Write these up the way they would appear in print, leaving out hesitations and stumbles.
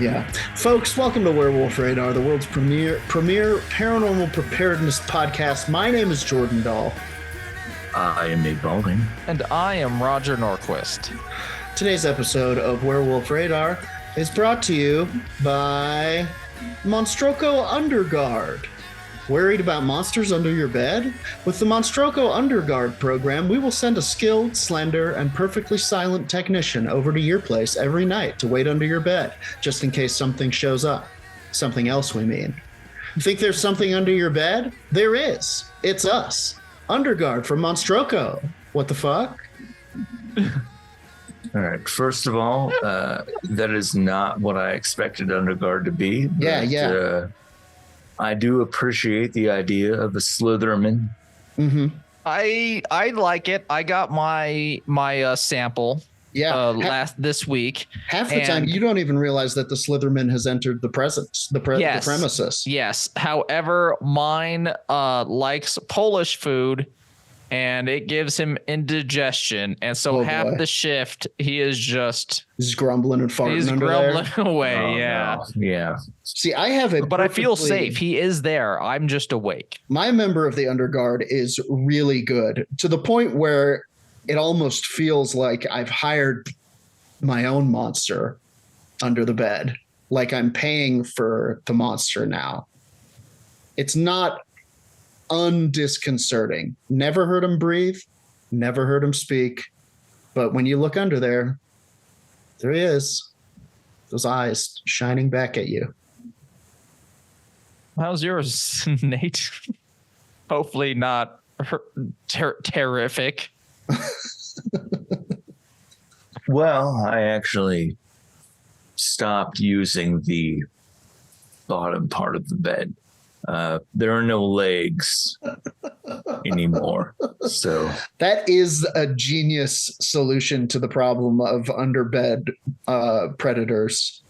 Yeah. Folks, welcome to Werewolf Radar, the world's premier paranormal preparedness podcast. My name is Jordan Dahl. I am Nate Balding. And I am Roger Norquist. Today's episode of Werewolf Radar is brought to you by Monstroco Underguard. Worried about monsters under your bed? With the Monstroco Underguard program, we will send a skilled, slender, and perfectly silent technician over to your place every night to wait under your bed, just in case something shows up. Something else, we mean. You think there's something under your bed? There is. It's us. Underguard from Monstroco. What the fuck? All right. First of all, that is not what I expected Underguard to be. Yeah. I do appreciate the idea of a Slytherman. Mm-hmm. I like it. I got my sample. Yeah. This week. Half the time, you don't even realize that the Slytherman has entered the premises. Yes. However, mine likes Polish food, and it gives him indigestion. And so the shift, he's grumbling and farting. He's grumbling away. Oh, yeah. No. Yeah. See, I have it. But I feel safe. He is there. I'm just awake. My member of the Underguard is really good, to the point where it almost feels like I've hired my own monster under the bed. Like I'm paying for the monster now. It's not undisconcerting. Never heard him breathe. Never heard him speak. But when you look under there he is. Those eyes shining back at you. How's yours, Nate? Hopefully not terrific. Well, I actually stopped using the bottom part of the bed. There are no legs anymore. So that is a genius solution to the problem of underbed predators.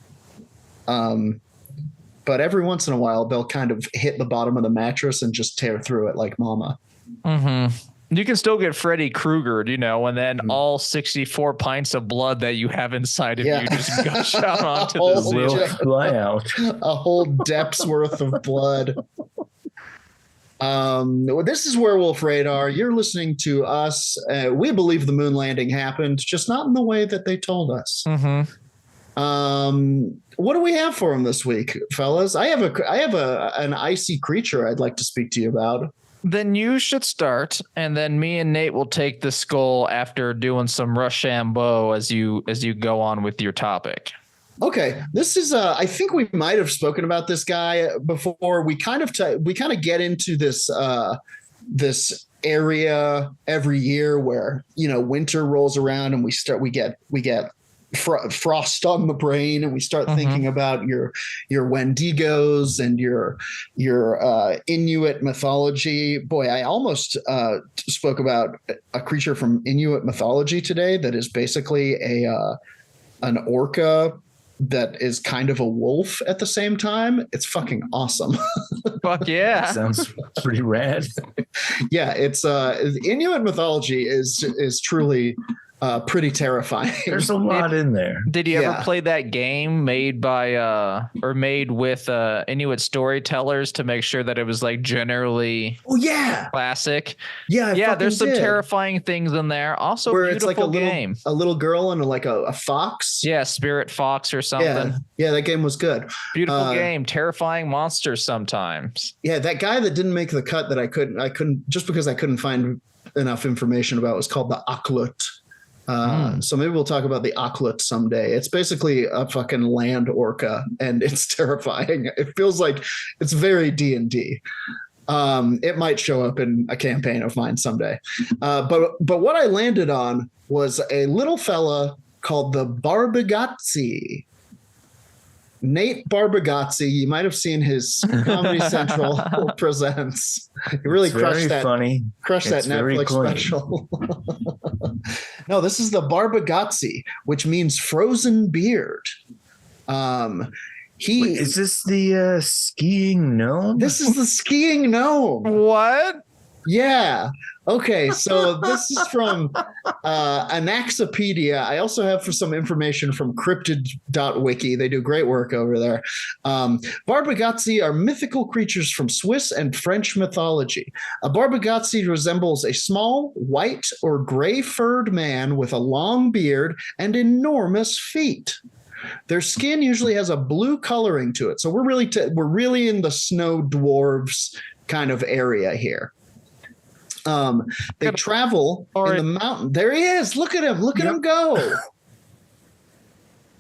But every once in a while, they'll kind of hit the bottom of the mattress and just tear through it like mama. Mm-hmm. You can still get Freddy Kruegered, and then all 64 pints of blood that you have inside of you just gush out onto the ceiling. Fly out. A whole depth's worth of blood. This is Werewolf Radar. You're listening to us. We believe the moon landing happened, just not in the way that they told us. Mm-hmm. What do we have for him this week, fellas? I have an icy creature I'd like to speak to you about. Then you should start, and then me and Nate will take the skull after doing some Rochambeau as you go on with your topic. Okay, this is I think we might have spoken about this guy before. We kind of get into this this area every year where winter rolls around and we get frost on the brain, and we start thinking about your Wendigos and your Inuit mythology. Boy, I almost spoke about a creature from Inuit mythology today that is basically an orca that is kind of a wolf at the same time. It's fucking awesome. Fuck yeah. Sounds pretty rad. Yeah, it's Inuit mythology is truly pretty terrifying. There's a lot in there. Did you ever play that game made with Inuit storytellers to make sure that it was like generally classic? Yeah, there's some terrifying things in there. Also, where beautiful it's like game. A little girl and like a fox. Yeah, spirit fox or something. Yeah, that game was good. Beautiful game. Terrifying monsters sometimes. Yeah, that guy that didn't make the cut that I couldn't just because I couldn't find enough information about was called the Aklut. So maybe we'll talk about the Aklut someday. It's basically a fucking land orca, and it's terrifying. It feels like it's very D&D. It might show up in a campaign of mine someday. But what I landed on was a little fella called the Barbegazi. Nate Barbegazi, you might have seen his Comedy Central presents. He really crushed that Netflix special. No, this is the Barbegazi, which means frozen beard. Wait, is this the skiing gnome? This is the skiing gnome. What? Yeah. Okay. So this is from Anaxopedia. I also have for some information from cryptid.wiki. They do great work over there. Barbegazi are mythical creatures from Swiss and French mythology. A Barbegazi resembles a small, white or gray furred man with a long beard and enormous feet. Their skin usually has a blue coloring to it. So we're really in the snow dwarves kind of area here. They travel in the mountain. There he is. Look at him. Look at him go.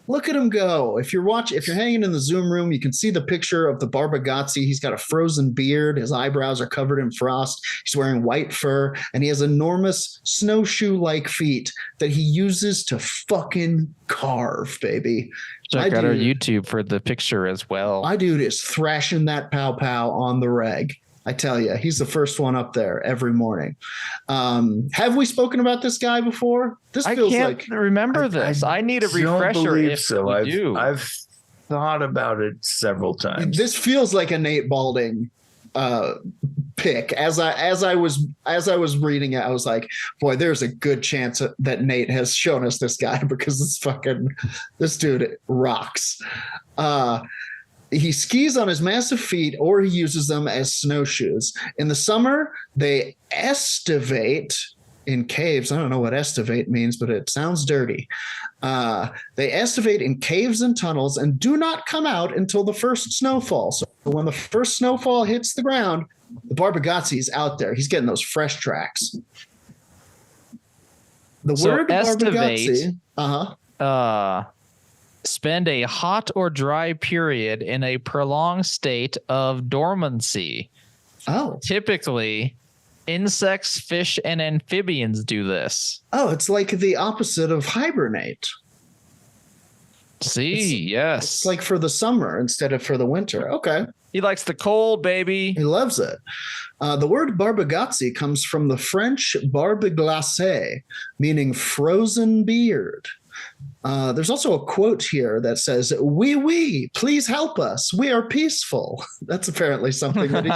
Look at him go. If you're hanging in the Zoom room, you can see the picture of the Barbegazi. He's got a frozen beard. His eyebrows are covered in frost. He's wearing white fur, and he has enormous snowshoe-like feet that he uses to fucking carve, baby. Check out our YouTube for the picture as well. My dude is thrashing that pow pow on the reg. I tell you, he's the first one up there every morning. Have we spoken about this guy before? I can't remember this. I need a refresher if so. I've thought about it several times. This feels like a Nate Balding pick. As I was reading it, I was like, boy, there's a good chance that Nate has shown us this guy because this dude rocks. He skis on his massive feet, or he uses them as snowshoes. In the summer, they estivate in caves. I don't know what estivate means, but it sounds dirty. They estivate in caves and tunnels and do not come out until the first snowfall. So when the first snowfall hits the ground, the Barbegazi is out there. He's getting those fresh tracks. The word Barbegazi, spend a hot or dry period in a prolonged state of dormancy. Oh. Typically, insects, fish, and amphibians do this. Oh, it's like the opposite of hibernate. Yes. It's like for the summer instead of for the winter. Okay. He likes the cold, baby. He loves it. The word Barbegazi comes from the French barbe glacée, meaning frozen beard. There's also a quote here that says, oui, please help us. We are peaceful. That's apparently something that he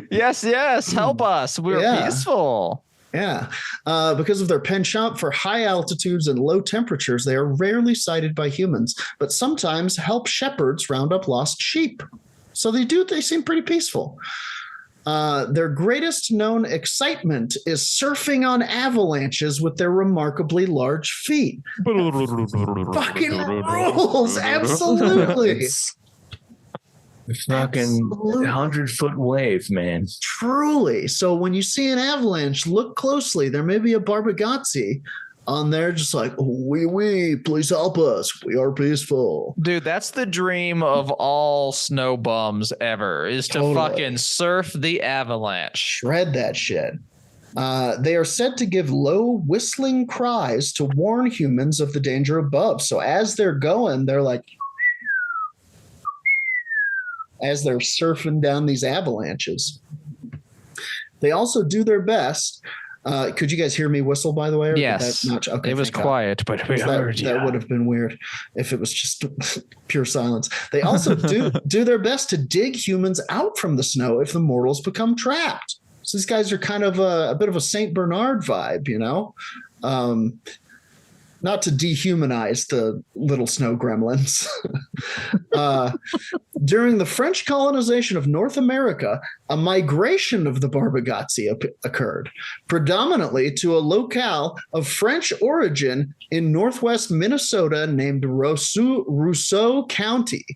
says. Yes, help us. We're peaceful. Yeah. Because of their penchant for high altitudes and low temperatures, they are rarely sighted by humans, but sometimes help shepherds round up lost sheep. So they seem pretty peaceful. Their greatest known excitement is surfing on avalanches with their remarkably large feet. Fucking rules. Absolutely. It's fucking 100-foot wave, man. Truly. So when you see an avalanche, look closely. There may be a Barbegazi on there just like, oui, please help us. We are peaceful. Dude, that's the dream of all snow bums ever, is to fucking surf the avalanche. Shred that shit. They are said to give low whistling cries to warn humans of the danger above. So as they're going, they're like, as they're surfing down these avalanches. They also do their best. Could you guys hear me whistle, by the way? Yes. Okay, it was quiet, but we heard you. That would have been weird if it was just pure silence. They also do their best to dig humans out from the snow if the mortals become trapped. So these guys are kind of a bit of a Saint Bernard vibe, you know? Not to dehumanize the little snow gremlins. During the French colonization of North America, a migration of the Barbegazi occurred, predominantly to a locale of French origin in northwest Minnesota named Rousseau County.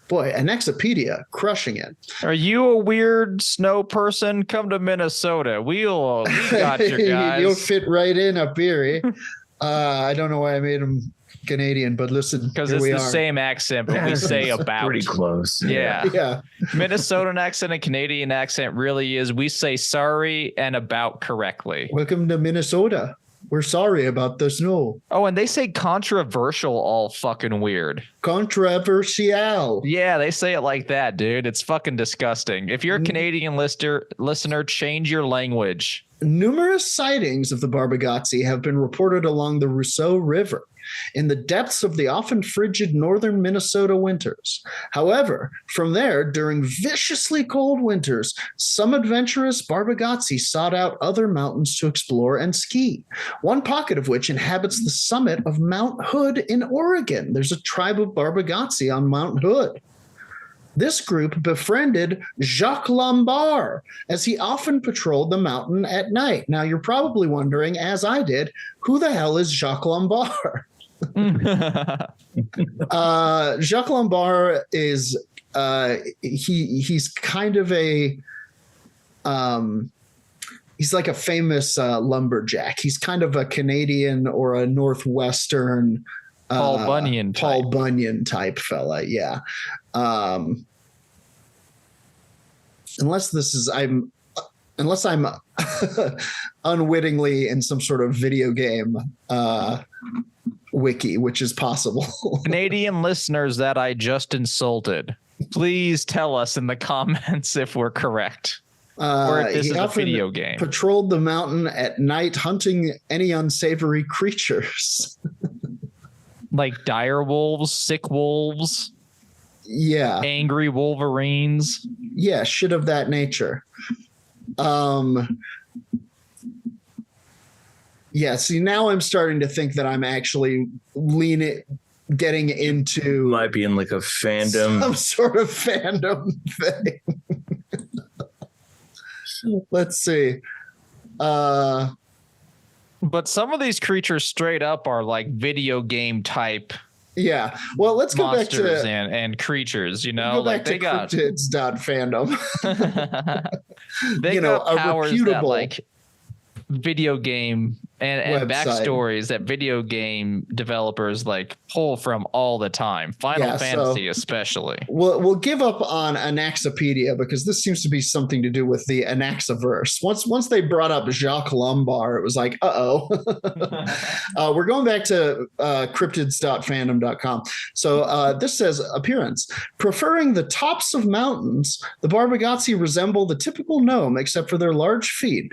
Boy, Anaxopedia, crushing it. Are you a weird snow person? Come to Minnesota. We got you guys. You'll fit right in up here, eh? I don't know why I made him Canadian, but listen, because it's the same accent, but we say about. Pretty close. Yeah. Minnesotan accent and Canadian accent really is. We say sorry and about correctly. Welcome to Minnesota. We're sorry about the snow. Oh, and they say controversial all fucking weird. Controversial. Yeah, they say it like that, dude. It's fucking disgusting. If you're a Canadian listener, change your language. Numerous sightings of the Barbegazi have been reported along the Rousseau River. in the depths of the often frigid northern Minnesota winters. However, from there, during viciously cold winters, some adventurous Barbegazi sought out other mountains to explore and ski, one pocket of which inhabits the summit of Mount Hood in Oregon. There's a tribe of Barbegazi on Mount Hood. This group befriended Jacques Lombard, as he often patrolled the mountain at night. Now, you're probably wondering, as I did, who the hell is Jacques Lombard? Jacques Lombard is he's kind of a he's like a famous lumberjack. He's kind of a Canadian or a Northwestern Paul Bunyan type fella, yeah. Unless I'm unwittingly in some sort of video game wiki, which is possible. Canadian listeners that I just insulted, please tell us in the comments if we're correct. Or if this is a video game. Patrolled the mountain at night, hunting any unsavory creatures. Like dire wolves, sick wolves. Yeah. Angry wolverines. Yeah, shit of that nature. Yeah, see, now I'm starting to think that I'm actually getting into... Might be in like a fandom. Some sort of fandom thing. Let's see. But some of these creatures straight up are like video game type. Yeah. Well, let's go back to and creatures, you know, go back to cryptids.fandom. They got powers that like video game and backstories that video game developers like pull from all the time. Final Fantasy especially. We'll give up on Anaxapedia because this seems to be something to do with the Anaxaverse. Once they brought up Jacques Lombard, it was like, we're going back to cryptids.fandom.com. So this says appearance. Preferring the tops of mountains, the Barbegazi resemble the typical gnome except for their large feet,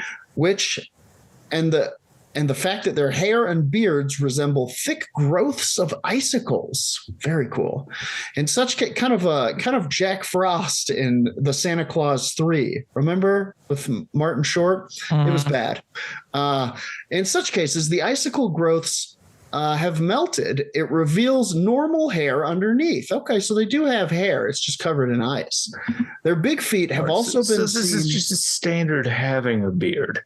and the fact that their hair and beards resemble thick growths of icicles. Very cool. In such kind of Jack Frost in the Santa Claus 3. Remember with Martin Short? It was bad. In such cases, the icicle growths have melted. It reveals normal hair underneath. Okay, so they do have hair. It's just covered in ice. Their big feet have also been. So this is just a standard having a beard.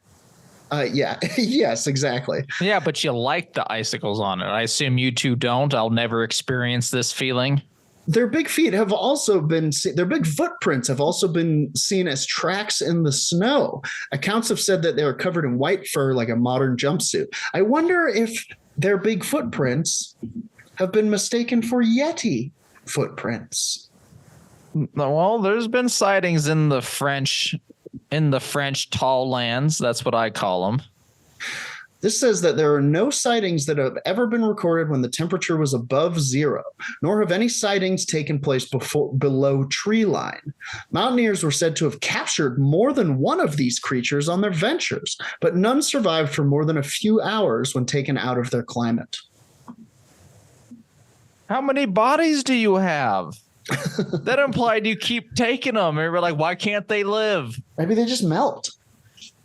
Yeah. Yes, exactly. Yeah, but you like the icicles on it. I assume you two don't. I'll never experience this feeling. Their big feet have also been their big footprints have also been seen as tracks in the snow. Accounts have said that they were covered in white fur like a modern jumpsuit. I wonder if their big footprints have been mistaken for Yeti footprints. Well, there's been sightings in the French tall lands. That's what I call them. This says that there are no sightings that have ever been recorded when the temperature was above zero, nor have any sightings taken place below tree line. Mountaineers were said to have captured more than one of these creatures on their ventures, but none survived for more than a few hours when taken out of their climate. How many bodies do you have? That implied you keep taking them. And we're like, why can't they live? Maybe they just melt.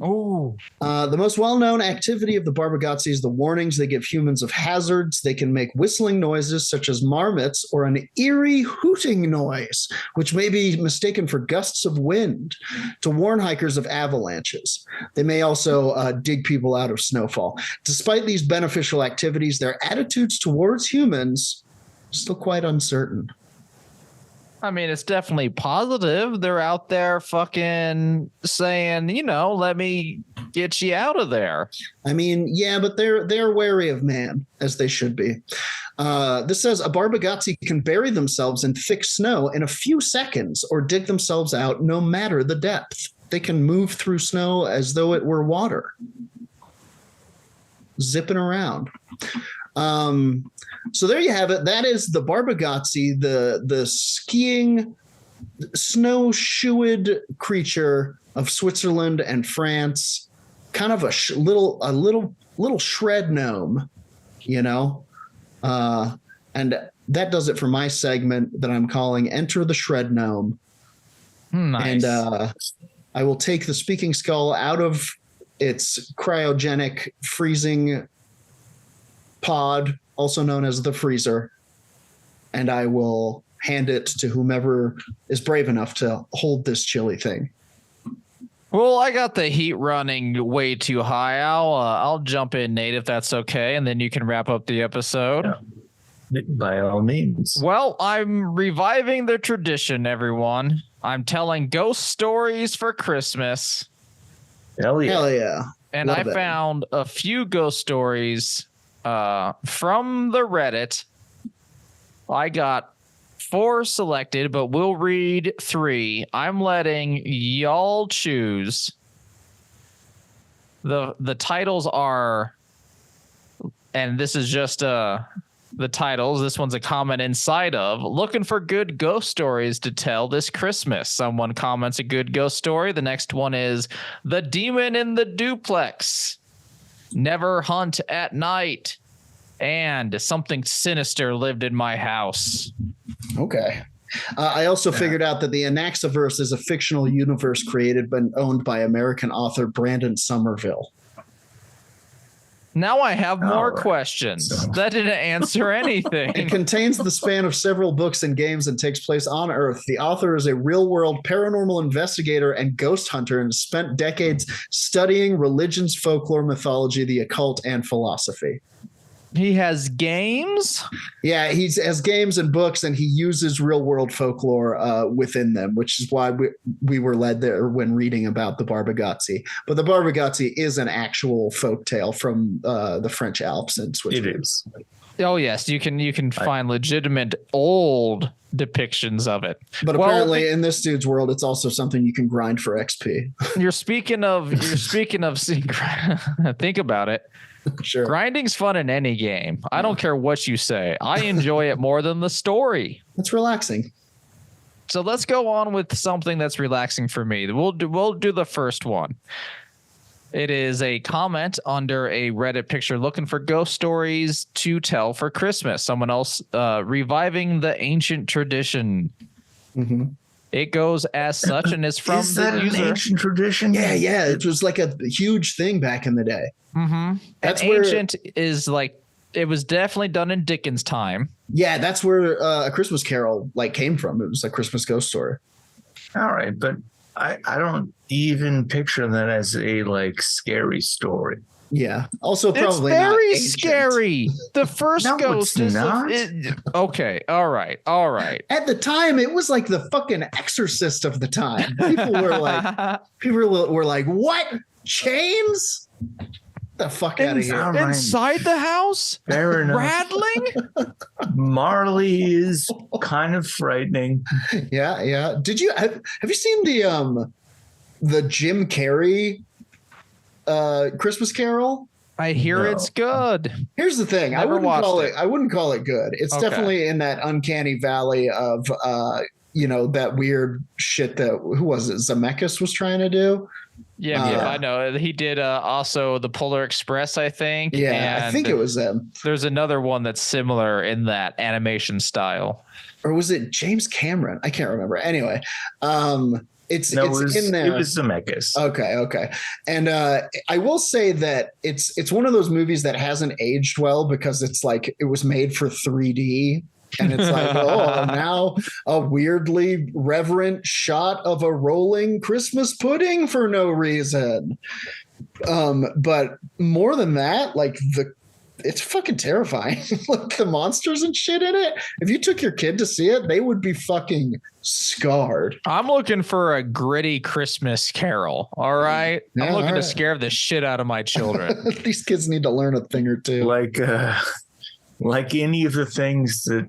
Oh. The most well-known activity of the Barbegazi is the warnings they give humans of hazards. They can make whistling noises such as marmots or an eerie hooting noise, which may be mistaken for gusts of wind, to warn hikers of avalanches. They may also dig people out of snowfall. Despite these beneficial activities, their attitudes towards humans are still quite uncertain. I mean, it's definitely positive. They're out there fucking saying, let me get you out of there. I mean, yeah, but they're wary of man, as they should be. This says a Barbegazi can bury themselves in thick snow in a few seconds or dig themselves out no matter the depth. They can move through snow as though it were water. Zipping around. So there you have it. That is the Barbegazi, the skiing, snowshoed creature of Switzerland and France. Kind of a little shred gnome, And that does it for my segment that I'm calling Enter the Shred Gnome. Nice. And I will take the speaking skull out of its cryogenic freezing pod, also known as the freezer, and I will hand it to whomever is brave enough to hold this chilly thing. Well, I got the heat running way too high. I'll jump in, Nate, if that's okay, and then you can wrap up the episode. Yeah. By all means. Well, I'm reviving the tradition, everyone. I'm telling ghost stories for Christmas. Hell yeah. Hell yeah. And I found a few ghost stories from the Reddit. I got 4 selected, but we'll read 3. I'm letting y'all choose. The titles are, and this is just the titles. This one's a comment inside of looking for good ghost stories to tell this Christmas. Someone comments a good ghost story. The next one is The Demon in the Duplex, Never Hunt at Night, and Something Sinister Lived in My House. Okay. I also figured out that the Anaxiverse is a fictional universe created but owned by American author Brandon Somerville. Now I have more questions. That didn't answer anything. It contains the span of several books and games and takes place on Earth. The author is a real-world paranormal investigator and ghost hunter and spent decades studying religions, folklore, mythology, the occult, and philosophy. He has games? Yeah, he has games and books, and he uses real-world folklore within them, which is why we were led there when reading about the Barbegazi. But the Barbegazi is an actual folktale from the French Alps in Switzerland. It is. Oh, yes. You can find legitimate old depictions of it. But apparently in this dude's world, it's also something you can grind for XP. You're speaking of think about it. Sure. Grinding's fun in any game. I don't care what you say. I enjoy it more than the story. It's relaxing. So let's go on with something that's relaxing for me. We'll do the first one. It is a comment under a Reddit picture looking for ghost stories to tell for Christmas. Someone else reviving the ancient tradition. Mm-hmm. It goes as such and is from the user. An ancient tradition? Yeah. It was like a huge thing back in the day. Mm-hmm. That's ancient is like, it was definitely done in Dickens' time. Yeah, that's where A Christmas Carol came from. It was a Christmas ghost story. All right, but I don't even picture that as a scary story. Yeah. Also, probably it's very not scary. The first no, ghost it's is not. Okay. All right. At the time, it was like the fucking Exorcist of the time. People were like, "What? Chains? Get the fuck out of here!" Inside the house? Fair enough. Rattling? Marley is kind of frightening. Yeah. Did you have you seen the Jim Carrey Christmas Carol? I hear it's good. Here's the thing. I wouldn't call it good. It's definitely in that uncanny valley of that weird shit that who was it? Zemeckis was trying to do. Yeah, I know. He did also the Polar Express, I think. Yeah, I think it was them. There's another one that's similar in that animation style. Or was it James Cameron? I can't remember. Anyway, it's in there. It was Zemeckis. Okay. And I will say that it's one of those movies that hasn't aged well because it's like it was made for 3D. And it's like, now a weirdly reverent shot of a rolling Christmas pudding for no reason. But more than that, it's fucking terrifying. Like the monsters and shit in it. If you took your kid to see it, they would be fucking scarred. I'm looking for a gritty Christmas Carol. All right. Yeah, I'm looking to scare the shit out of my children. These kids need to learn a thing or two. Like any of the things that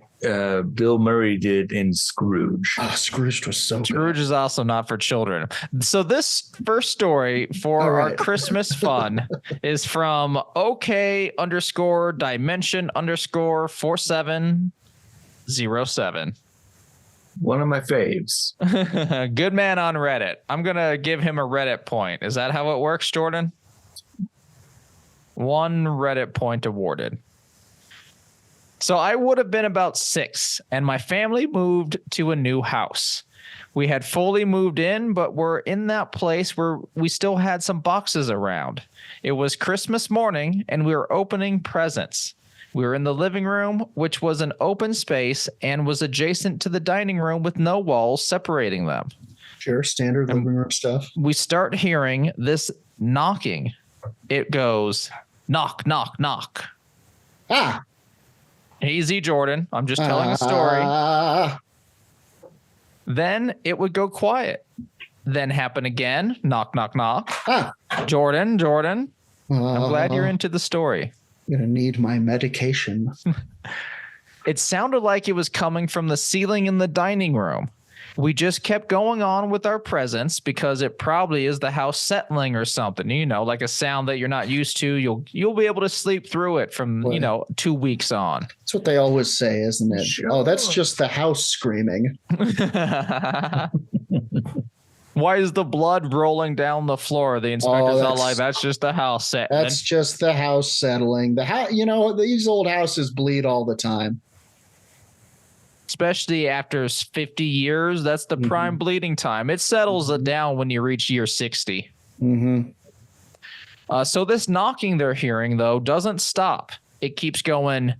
Bill Murray did in Scrooge. Oh, Scrooge was so good. Scrooge is also not for children. So this first story for our Christmas fun is from OK_dimension_4707. One of my faves. Good man on Reddit. I'm going to give him a Reddit point. Is that how it works, Jordan? 1 Reddit point awarded. So I would have been about 6, and my family moved to a new house. We had fully moved in, but we're in that place where we still had some boxes around. It was Christmas morning, and we were opening presents. We were in the living room, which was an open space and was adjacent to the dining room with no walls separating them. Sure, standard living room stuff. We start hearing this knocking. It goes, knock, knock, knock. Ah! Easy, Jordan. I'm just telling a story. Then it would go quiet. Then happen again. Knock, knock, knock. Ah. Jordan. I'm glad you're into the story. I'm going to need my medication. It sounded like it was coming from the ceiling in the dining room. We just kept going on with our presents because it probably is the house settling or something, like a sound that you're not used to. You'll be able to sleep through it from, 2 weeks on. That's what they always say, isn't it? Sure. Oh, that's just the house screaming. Why is the blood rolling down the floor? The inspector's all like, that's just the house settling. That's just the house settling. The house, these old houses bleed all the time. Especially after 50 years, that's the prime bleeding time. It settles it down when you reach year 60. So this knocking they're hearing, though, doesn't stop. It keeps going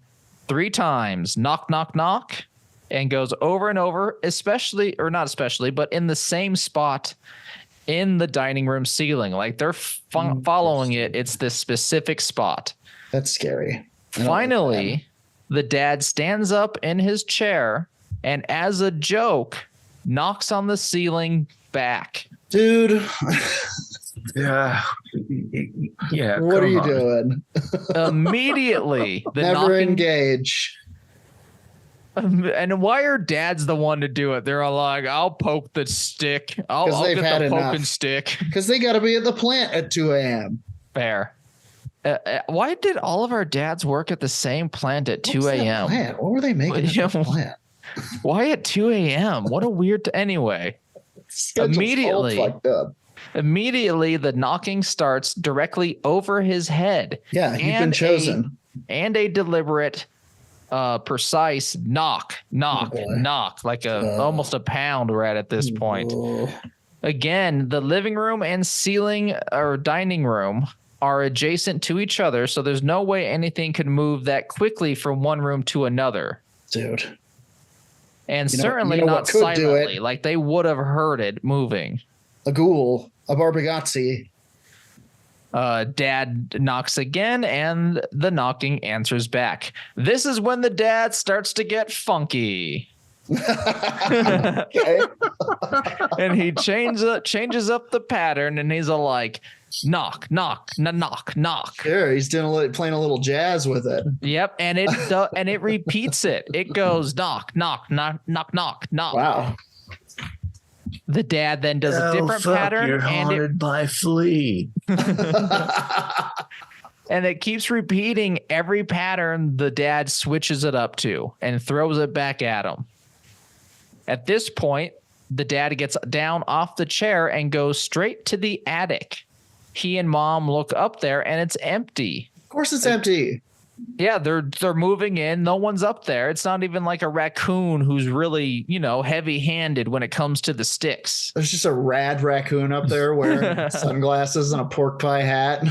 3 times. Knock, knock, knock. And goes over and over, but in the same spot in the dining room ceiling. Like they're following it. It's this specific spot. That's scary. Finally, the dad stands up in his chair and as a joke, knocks on the ceiling back. Dude. Yeah. What are you doing? Immediately. Never engage. And why are dads the one to do it? They're all like, I'll poke the stick. I'll get the poking stick. Because they got to be at the plant at 2 a.m. Fair. Why did all of our dads work at the same plant at 2 a.m.? What were they making at the plant? Why at 2 a.m.? What a weird... Anyway. Immediately, the knocking starts directly over his head. Yeah, you've been chosen. And a deliberate... precise knock, like almost a pound we're at this point. Again, the living room and ceiling or dining room are adjacent to each other, so there's no way anything could move that quickly from one room to another. Dude. And certainly not silently, like they would have heard it moving. A ghoul, a Barbegazi. Dad knocks again, and the knocking answers back. This is when the dad starts to get funky. Okay. And he changes up the pattern, and he's all like, knock, knock, knock, knock. Sure, he's playing a little jazz with it. Yep, and it repeats it. It goes knock, knock, knock, knock, knock, knock. Wow. The dad then does a different pattern. You're haunted by flea. And it keeps repeating every pattern the dad switches it up to and throws it back at him. At this point, the dad gets down off the chair and goes straight to the attic. He and mom look up there and it's empty. Of course it's empty. Yeah, they're moving in. No one's up there. It's not even like a raccoon who's really, heavy-handed when it comes to the sticks. There's just a rad raccoon up there wearing sunglasses and a pork pie hat.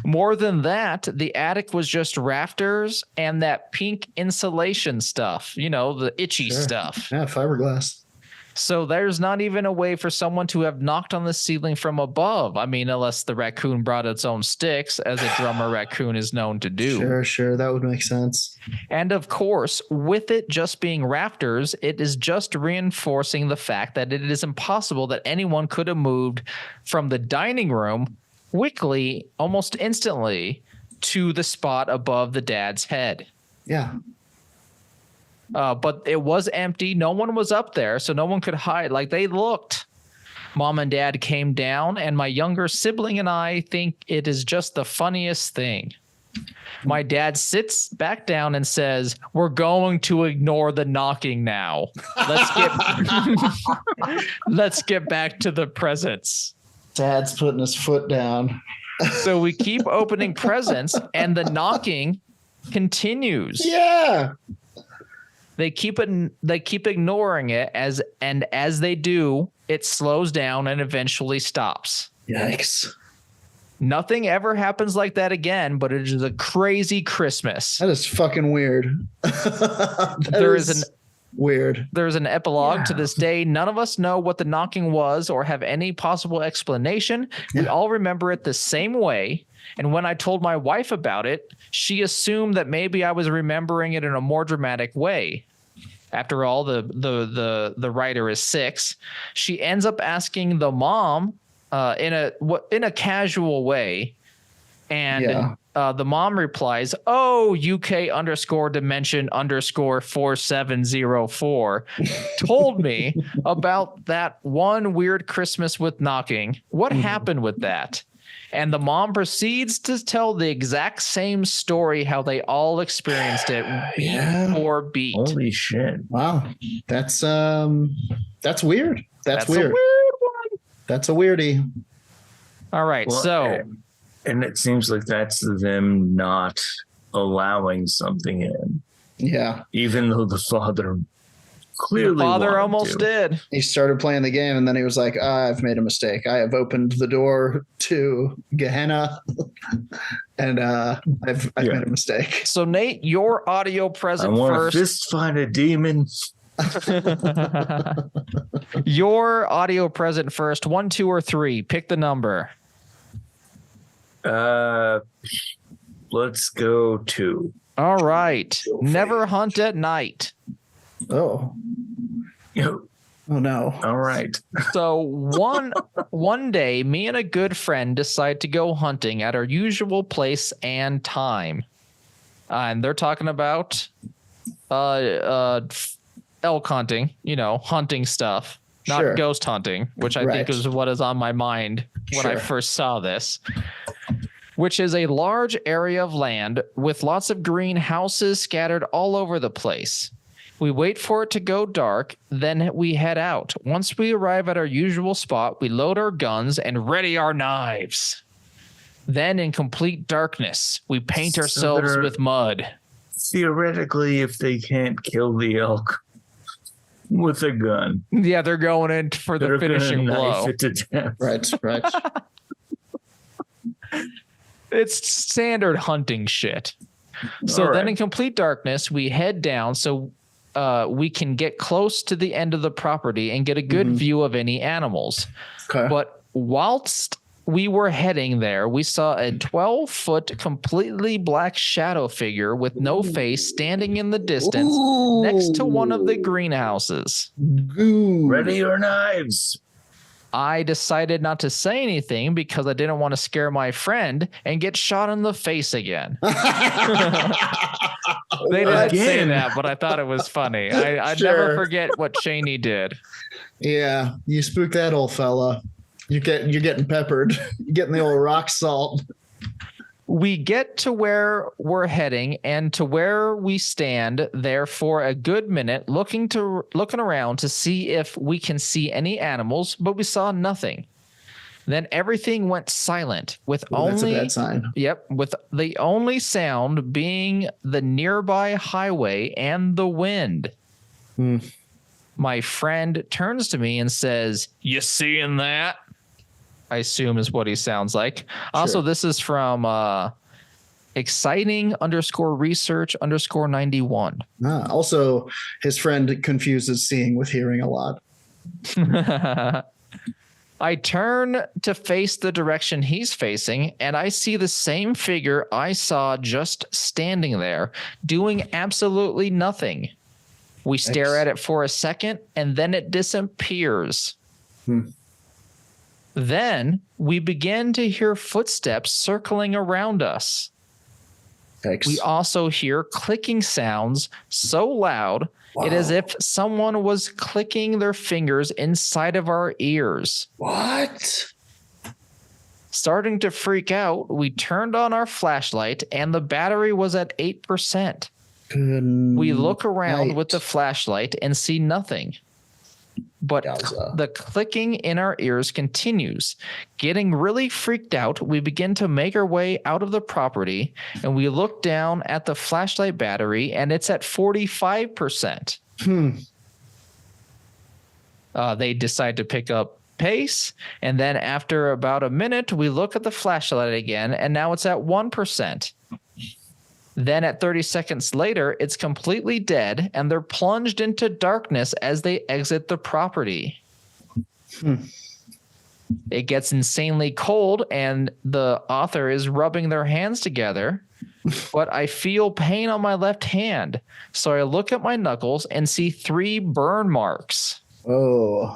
More than that, the attic was just rafters and that pink insulation stuff, the itchy stuff. Yeah, fiberglass. So there's not even a way for someone to have knocked on the ceiling from above. I mean, unless the raccoon brought its own sticks, as a drummer raccoon is known to do. Sure. That would make sense. And of course, with it just being rafters, it is just reinforcing the fact that it is impossible that anyone could have moved from the dining room quickly, almost instantly, to the spot above the dad's head. Yeah. But it was empty. No one was up there, so no one could hide. Like, they looked. Mom and dad came down, and my younger sibling and I think it is just the funniest thing. My dad sits back down and says, "We're going to ignore the knocking now. Let's get back to the presents." Dad's putting his foot down. So we keep opening presents, and the knocking continues. Yeah. They keep ignoring it as they do, it slows down and eventually stops. Yikes. Nothing ever happens like that again, but it is a crazy Christmas. That is fucking weird. Weird. There's an epilogue to this day. None of us know what the knocking was or have any possible explanation. We all remember it the same way. And when I told my wife about it, she assumed that maybe I was remembering it in a more dramatic way. After all, the writer is 6. She ends up asking the mom in a casual way, and the mom replies, "Oh, UK_dimension_4704 told me about that one weird Christmas with knocking. What happened with that?" And the mom proceeds to tell the exact same story, how they all experienced it beat for beat. Holy shit. Wow. That's weird. That's weird. A weird one. That's a weirdie. All right. Well, and it seems like that's them not allowing something in. Yeah. Even though the father clearly almost did. He started playing the game and then he was like, I've made a mistake. I have opened the door to Gehenna and I've made a mistake. So Nate, your audio present first. I want to fist fight a demon. Your audio present first. 1, 2, or 3. Pick the number. Let's go 2. All right. Never hunt at night. Oh. Oh no. All right. So one day, me and a good friend decide to go hunting at our usual place and time. And they're talking about elk hunting, hunting stuff, not ghost hunting, which I think is what is on my mind when I first saw this, which is a large area of land with lots of green houses scattered all over the place. We wait for it to go dark, then we head out. Once we arrive at our usual spot, we load our guns and ready our knives. Then in complete darkness, we paint ourselves with mud. Theoretically, if they can't kill the elk with a gun. Yeah, they're going in for the finishing blow. It to death. Right. It's standard hunting shit. So then in complete darkness, we head down so we can get close to the end of the property and get a good view of any animals. Okay. But whilst we were heading there, we saw a 12-foot completely black shadow figure with no face standing in the distance next to one of the greenhouses. Ready your knives. I decided not to say anything because I didn't want to scare my friend and get shot in the face again. They didn't say that, but I thought it was funny. I'd never forget what Cheney did. Yeah, you spooked that old fella. You're getting peppered. You're getting the old rock salt. We get to where we're heading and to where we stand there for a good minute, looking around to see if we can see any animals, but we saw nothing. Then everything went silent with that's a bad sign. Yep, with the only sound being the nearby highway and the wind. My friend turns to me and says, "You seeing that?" I assume is what he sounds like. Sure. Also, this is from exciting_research_91. Also, his friend confuses seeing with hearing a lot. I turn to face the direction he's facing, and I see the same figure I saw just standing there, doing absolutely nothing. We stare at it for a second, and then it disappears. Then we begin to hear footsteps circling around us. We also hear clicking sounds so loud, it is as if someone was clicking their fingers inside of our ears. What? Starting to freak out, we turned on our flashlight and the battery was at 8%. We look around with the flashlight and see nothing. But the clicking in our ears continues. Getting really freaked out, we begin to make our way out of the property, and we look down at the flashlight battery, and it's at 45%. They decide to pick up pace, and then after about a minute, we look at the flashlight again, and now it's at 1%. Then at 30 seconds later, it's completely dead, and they're plunged into darkness as they exit the property. It gets insanely cold, and the author is rubbing their hands together, but I feel pain on my left hand. So I look at my knuckles and see 3 burn marks. Oh.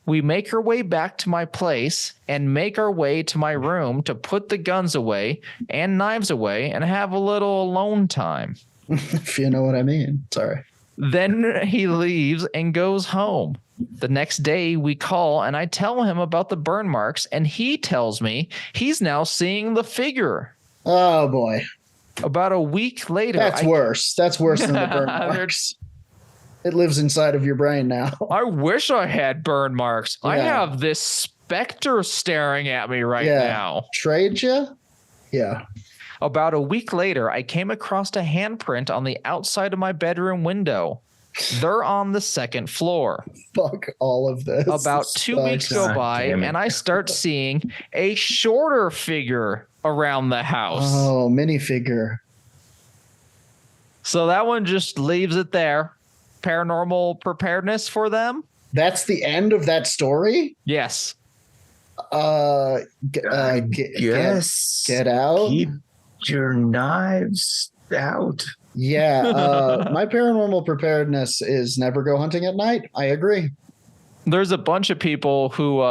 We make our way back to my place and make our way to my room to put the guns away and knives away and have a little alone time. If you know what I mean. Sorry. Then he leaves and goes home. The next day we call and I tell him about the burn marks, and he tells me he's now seeing the figure. Oh boy. About a week later. That's worse. That's worse than the burn marks. It lives inside of your brain now. I wish I had burn marks. Yeah. I have this specter staring at me right now. Trade you? Yeah. About a week later, I came across a handprint on the outside of my bedroom window. They're on the 2nd floor. Fuck all of this. About 2 weeks go by, and I start seeing a shorter figure around the house. Oh, minifigure. So that one just leaves it there. Paranormal preparedness for them. That's the end of that story? Yes. Get out. Keep your knives out. Yeah. My paranormal preparedness is never go hunting at night. I agree. There's a bunch of people who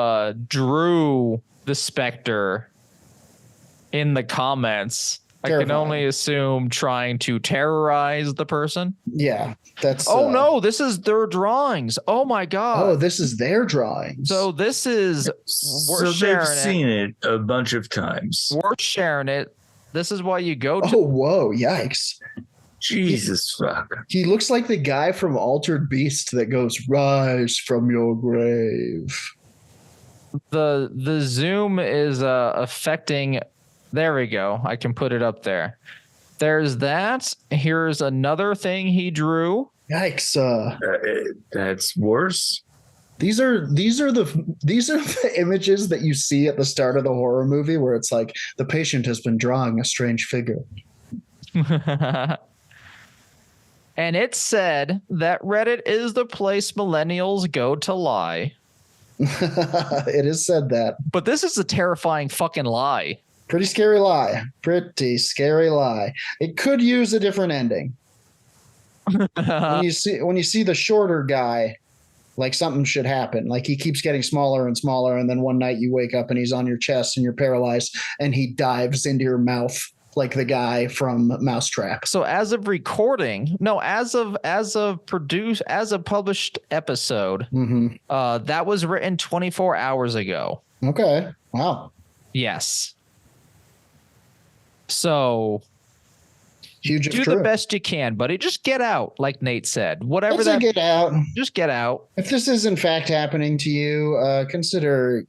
drew the specter in the comments. Terrifying. I can only assume trying to terrorize the person. Yeah, that's. Oh no, this is their drawings. Oh my god. Oh, this is their drawings. So this is. They've seen it a bunch of times. We're sharing it. This is why you go to. Oh whoa! Yikes! Jesus fuck. He looks like the guy from Altered Beast that goes, "Rise from your grave." The zoom is affecting. There we go. I can put it up there. There's that. Here's another thing he drew. Yikes! That's worse. These are the images that you see at the start of the horror movie, where it's like the patient has been drawing a strange figure. And it said that Reddit is the place millennials go to lie. It is said that. But this is a terrifying fucking lie. Pretty scary lie. Pretty scary lie. It could use a different ending. When you see the shorter guy, like something should happen. Like he keeps getting smaller and smaller, and then one night you wake up and he's on your chest and you're paralyzed, and he dives into your mouth like the guy from Mousetrap. So as of recording, no, as of published episode, that was written 24 hours ago. Okay. Wow. Yes. So huge. Do the best you can, buddy. Just get out, like Nate said. Whatever that. Get out. Just get out. If this is in fact happening to you, consider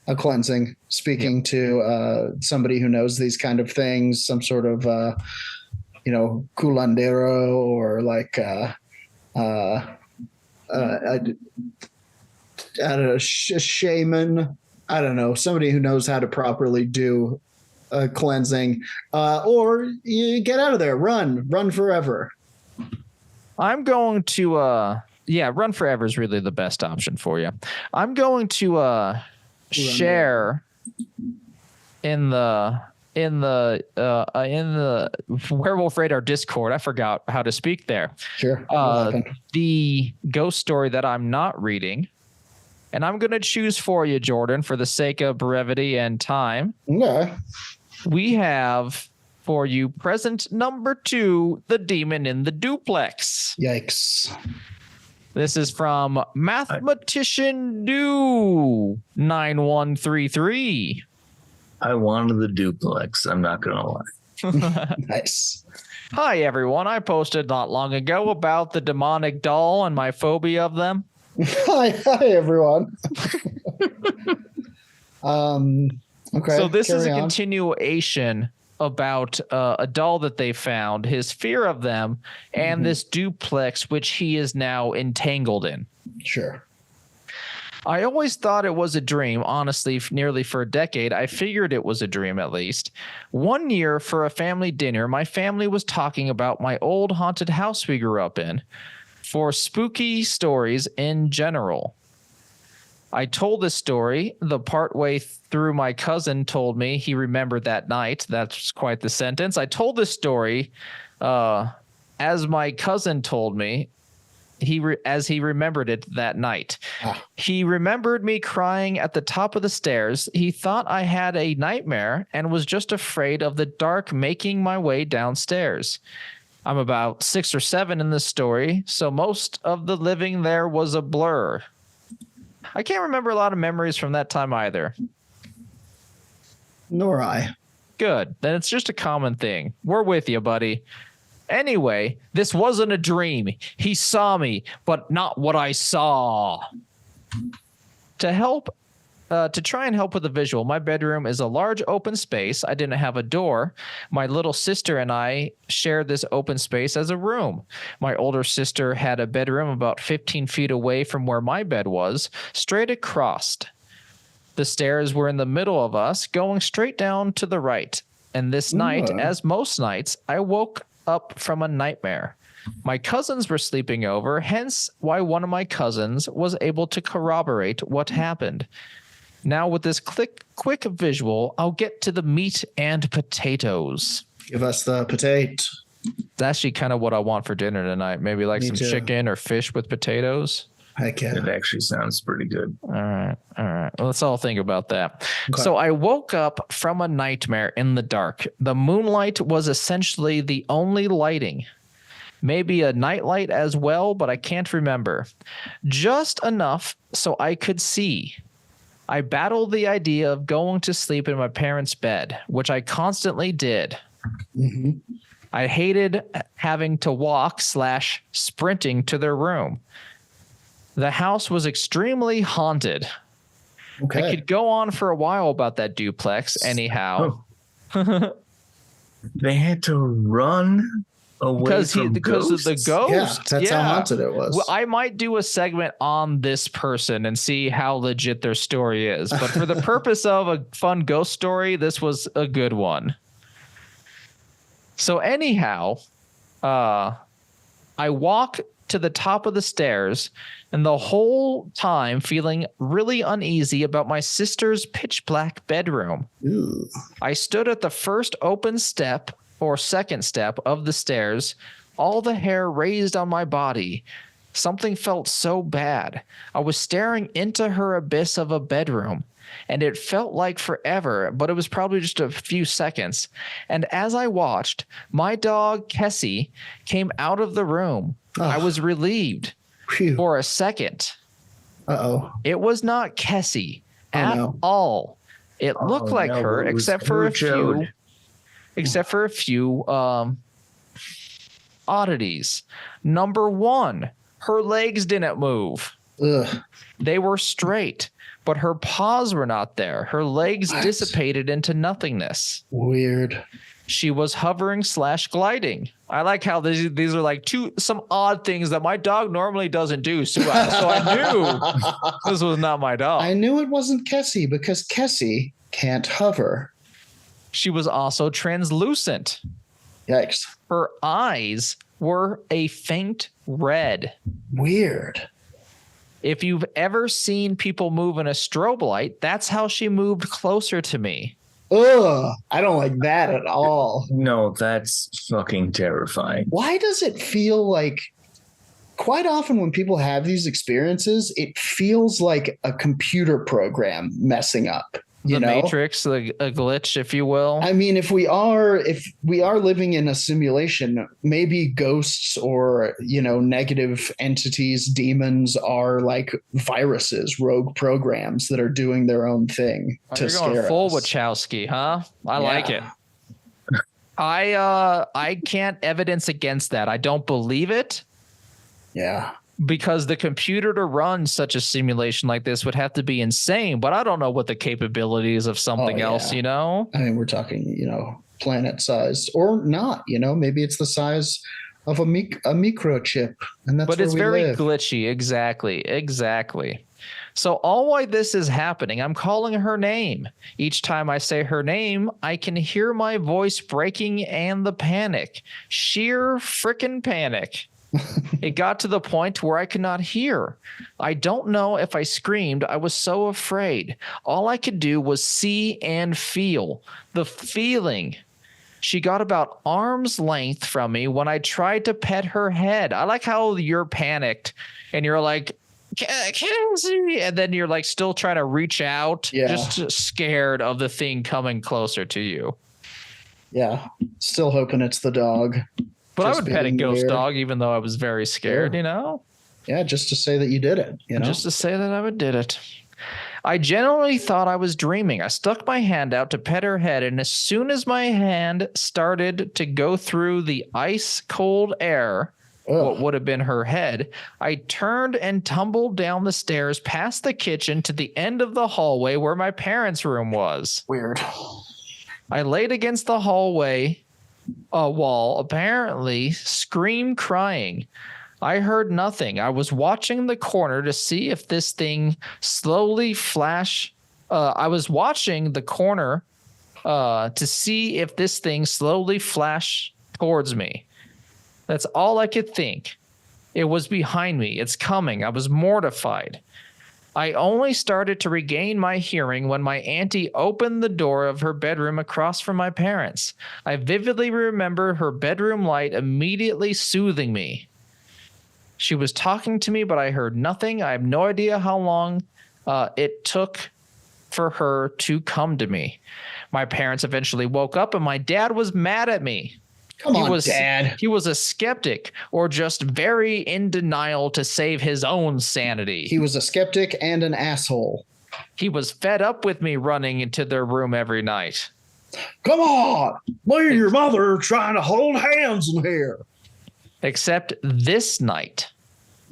a cleansing. Speaking to somebody who knows these kind of things, some sort of culandero or like I don't know, a shaman. I don't know, somebody who knows how to properly do a cleansing, or you get out of there, run forever. I'm going to run forever is really the best option for you. I'm going to share in the Werewolf Radar Discord. I forgot how to speak there. Sure. The ghost story that I'm not reading, and I'm going to choose for you, Jordan, for the sake of brevity and time. Okay. We have for you present number 2, The Demon in the Duplex. Yikes. This is from Mathematician Do 9133. I wanted the duplex. I'm not going to lie. Nice. Hi, everyone. I posted not long ago about the demonic doll and my phobia of them. Hi, everyone. Okay. So this is a continuation about a doll that they found, his fear of them, and this duplex, which he is now entangled in. Sure. I always thought it was a dream, honestly, nearly for a decade. I figured it was a dream, at least. One year, for a family dinner, my family was talking about my old haunted house we grew up in, for spooky stories in general. I told this story. The partway through, my cousin told me he remembered that night. That's quite the sentence. I told this story as my cousin told me, as he remembered it that night. He remembered me crying at the top of the stairs. He thought I had a nightmare and was just afraid of the dark making my way downstairs. I'm about 6 or 7 in this story, so most of the living there was a blur. I can't remember a lot of memories from that time either. Nor I. Good. Then it's just a common thing. We're with you, buddy. Anyway, this wasn't a dream. He saw me, but not what I saw. To try and help with the visual, my bedroom is a large open space. I didn't have a door. My little sister and I shared this open space as a room. My older sister had a bedroom about 15 feet away from where my bed was, straight across. The stairs were in the middle of us, going straight down to the right. And this night, as most nights, I woke up from a nightmare. My cousins were sleeping over, hence why one of my cousins was able to corroborate what happened. Now with this quick visual, I'll get to the meat and potatoes. Give us the potato. It's actually kind of what I want for dinner tonight. Maybe like some chicken or fish with potatoes. Heck yeah. It actually sounds pretty good. All right. Well, let's all think about that. Okay. So I woke up from a nightmare in the dark. The moonlight was essentially the only lighting. Maybe a nightlight as well, but I can't remember. Just enough so I could see. I battled the idea of going to sleep in my parents' bed, which I constantly did. Mm-hmm. I hated having to walk/sprinting to their room. The house was extremely haunted. Okay. I could go on for a while about that duplex anyhow. Oh. They had to run away because of the ghost. Yeah, that's how haunted it was. Well, I might do a segment on this person and see how legit their story is. But for the purpose of a fun ghost story, this was a good one. So anyhow, I walk to the top of the stairs, and the whole time feeling really uneasy about my sister's pitch black bedroom. Ooh. I stood at the first open step or second step of the stairs, all the hair raised on my body. Something felt so bad. I was staring into her abyss of a bedroom, and it felt like forever, but it was probably just a few seconds. And as I watched, my dog, Kessie, came out of the room. I was relieved for a second. It was not Kessie at all. It looked like her, except for a few oddities. Number one, her legs didn't move. Ugh. They were straight, but her paws were not there. Her legs dissipated into nothingness. Weird. She was hovering/gliding. I like how these are like some odd things that my dog normally doesn't do. So I knew this was not my dog. I knew it wasn't Kessie because Kessie can't hover. She was also translucent. Yikes. Her eyes were a faint red. Weird. If you've ever seen people move in a strobe light, that's how she moved closer to me. Ugh, I don't like that at all. No, that's fucking terrifying. Why does it feel like quite often when people have these experiences, it feels like a computer program messing up? The Matrix, a glitch, if you will. I mean, if we are living in a simulation, maybe ghosts or, negative entities, demons are like viruses, rogue programs that are doing their own thing to scare us. You're going full Wachowski, huh? I like it. I can't evidence against that. I don't believe it. Yeah. Because the computer to run such a simulation like this would have to be insane, but I don't know what the capabilities of something else, you know? I mean, we're talking, planet sized or not, maybe it's the size of a microchip, and that's but where it's we very live. glitchy. Exactly. So all while this is happening, I'm calling her name. Each time I say her name, I can hear my voice breaking and the panic. Sheer frickin' panic. It got to the point where I could not hear. I don't know if I screamed. I was so afraid. All I could do was see and feel the feeling. She got about arm's length from me when I tried to pet her head. I like how you're panicked and you're like, can I see? And then you're like still trying to reach out, just scared of the thing coming closer to you. Yeah, still hoping it's the dog. But I would pet a ghost dog, even though I was very scared, Yeah, just to say that you did it, Just to say that I did it. I genuinely thought I was dreaming. I stuck my hand out to pet her head, and as soon as my hand started to go through the ice-cold air, what would have been her head, I turned and tumbled down the stairs past the kitchen to the end of the hallway where my parents' room was. Weird. I laid against the hallway wall, apparently scream crying. I heard nothing. I was watching the corner to see if this thing slowly flash. I was watching the corner to see if this thing slowly flashed towards me. That's all I could think. It was behind me. It's coming. I was mortified. I only started to regain my hearing when my auntie opened the door of her bedroom across from my parents. I vividly remember her bedroom light immediately soothing me. She was talking to me, but I heard nothing. I have no idea how long it took for her to come to me. My parents eventually woke up, and my dad was mad at me. Dad. He was a skeptic or just very in denial to save his own sanity. He was a skeptic and an asshole. He was fed up with me running into their room every night. Come on, me and your mother are trying to hold hands in here. Except this night.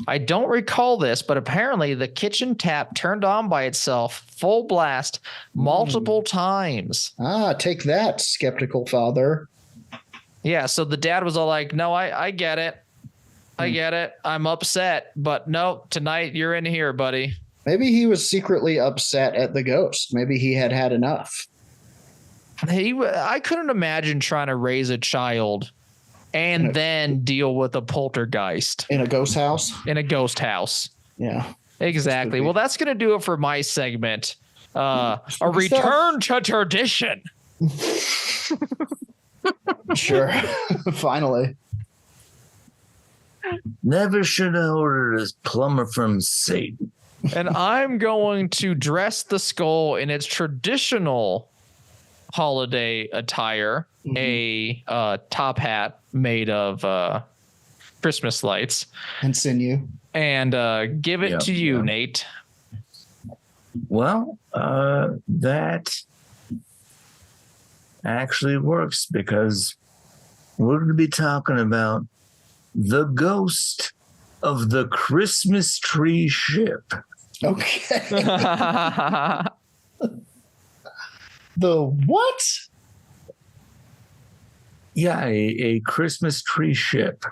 I don't recall this, but apparently the kitchen tap turned on by itself, full blast, multiple times. Take that, skeptical father. Yeah, so the dad was all like, no, I get it. I get it. I'm upset. But no, tonight you're in here, buddy. Maybe he was secretly upset at the ghost. Maybe he had had enough. I couldn't imagine trying to raise a child and then deal with a poltergeist. In a ghost house? In a ghost house. Yeah. Exactly. Well, that's going to do it for my segment. A return to tradition. Sure. Finally. Never should have ordered a plumber from Satan. And I'm going to dress the skull in its traditional holiday attire, a top hat made of Christmas lights. And sinew. And give it to you, Nate. Well, that actually works because we're going to be talking about the ghost of the Christmas tree ship. Okay. The what? Yeah, a Christmas tree ship.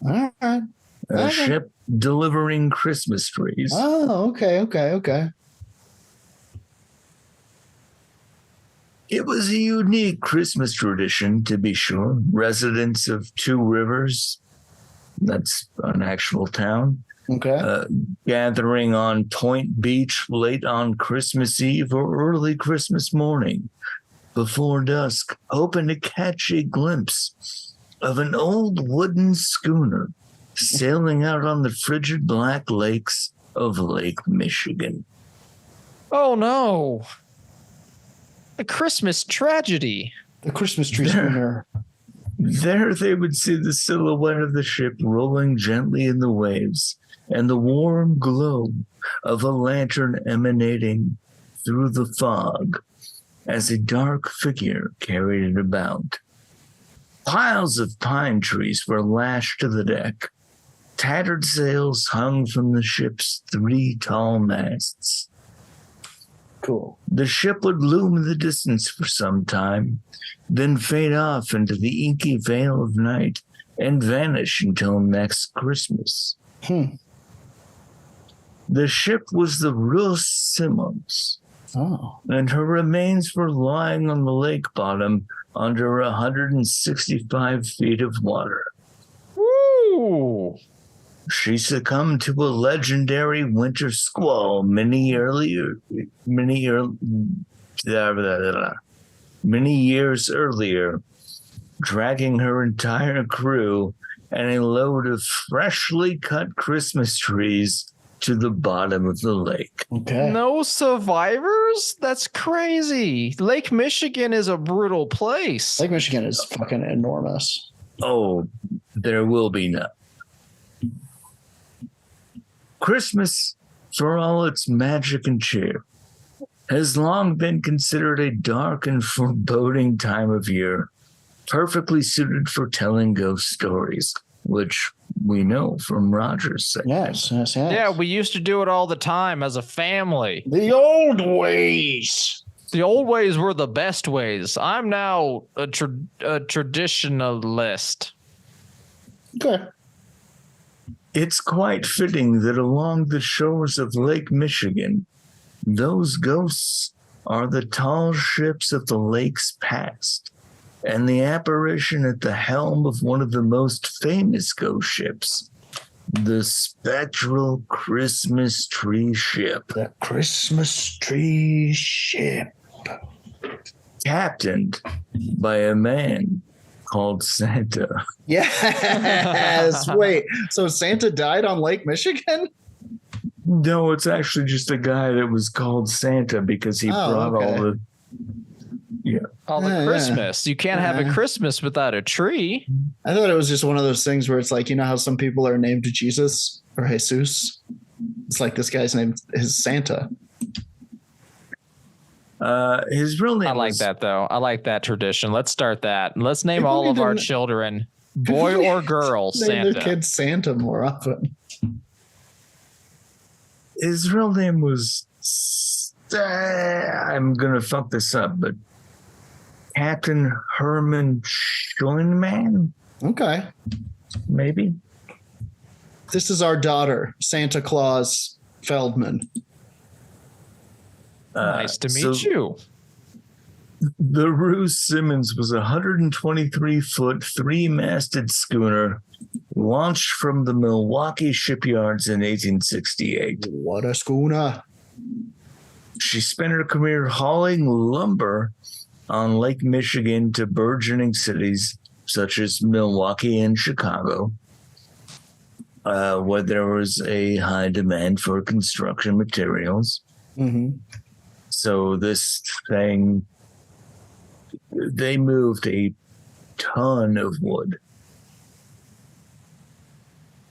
All right. A ship delivering Christmas trees. Oh, okay. It was a unique Christmas tradition, to be sure. Residents of Two Rivers, that's an actual town, gathering on Point Beach late on Christmas Eve or early Christmas morning before dusk, hoping to catch a glimpse of an old wooden schooner sailing out on the frigid black lakes of Lake Michigan. Oh, no. A Christmas tragedy. The Christmas tree schooner. There they would see the silhouette of the ship rolling gently in the waves and the warm glow of a lantern emanating through the fog as a dark figure carried it about. Piles of pine trees were lashed to the deck. Tattered sails hung from the ship's 3 tall masts. Cool. The ship would loom in the distance for some time, then fade off into the inky veil of night and vanish until next Christmas. The ship was the Rouse Simmons, and her remains were lying on the lake bottom under 165 feet of water. Woo! She succumbed to a legendary winter squall many years earlier, dragging her entire crew and a load of freshly cut Christmas trees to the bottom of the lake. Okay. No survivors? That's crazy. Lake Michigan is a brutal place. Lake Michigan is fucking enormous. Oh, there will be none. Christmas, for all its magic and cheer, has long been considered a dark and foreboding time of year, perfectly suited for telling ghost stories, which we know from Roger's segment. Yes. Yeah, we used to do it all the time as a family. The old ways. The old ways were the best ways. I'm now a traditionalist. Okay. It's quite fitting that along the shores of Lake Michigan, those ghosts are the tall ships of the lake's past, and the apparition at the helm of one of the most famous ghost ships, the spectral Christmas tree ship. The Christmas tree ship. Captained by a man called Santa. Yes. Wait, so Santa died on Lake Michigan? No, it's actually just a guy that was called Santa because he brought all the Christmas. You can't have a Christmas without a tree. I thought it was just one of those things where it's like, you know how some people are named Jesus or Jesus? It's like this guy's name is Santa. His real name. I like that though. I like that tradition. Let's start that. Let's name all of our children, boy or girl, Santa. Name their kids Santa more often. His real name was. I'm gonna fuck this up, but Captain Herman Schoenman. Okay. Maybe. This is our daughter, Santa Claus Feldman. Nice to meet you. The Rouse Simmons was a 123-foot, 3-masted schooner launched from the Milwaukee shipyards in 1868. What a schooner. She spent her career hauling lumber on Lake Michigan to burgeoning cities such as Milwaukee and Chicago, where there was a high demand for construction materials. Mm-hmm. So this thing, they moved a ton of wood.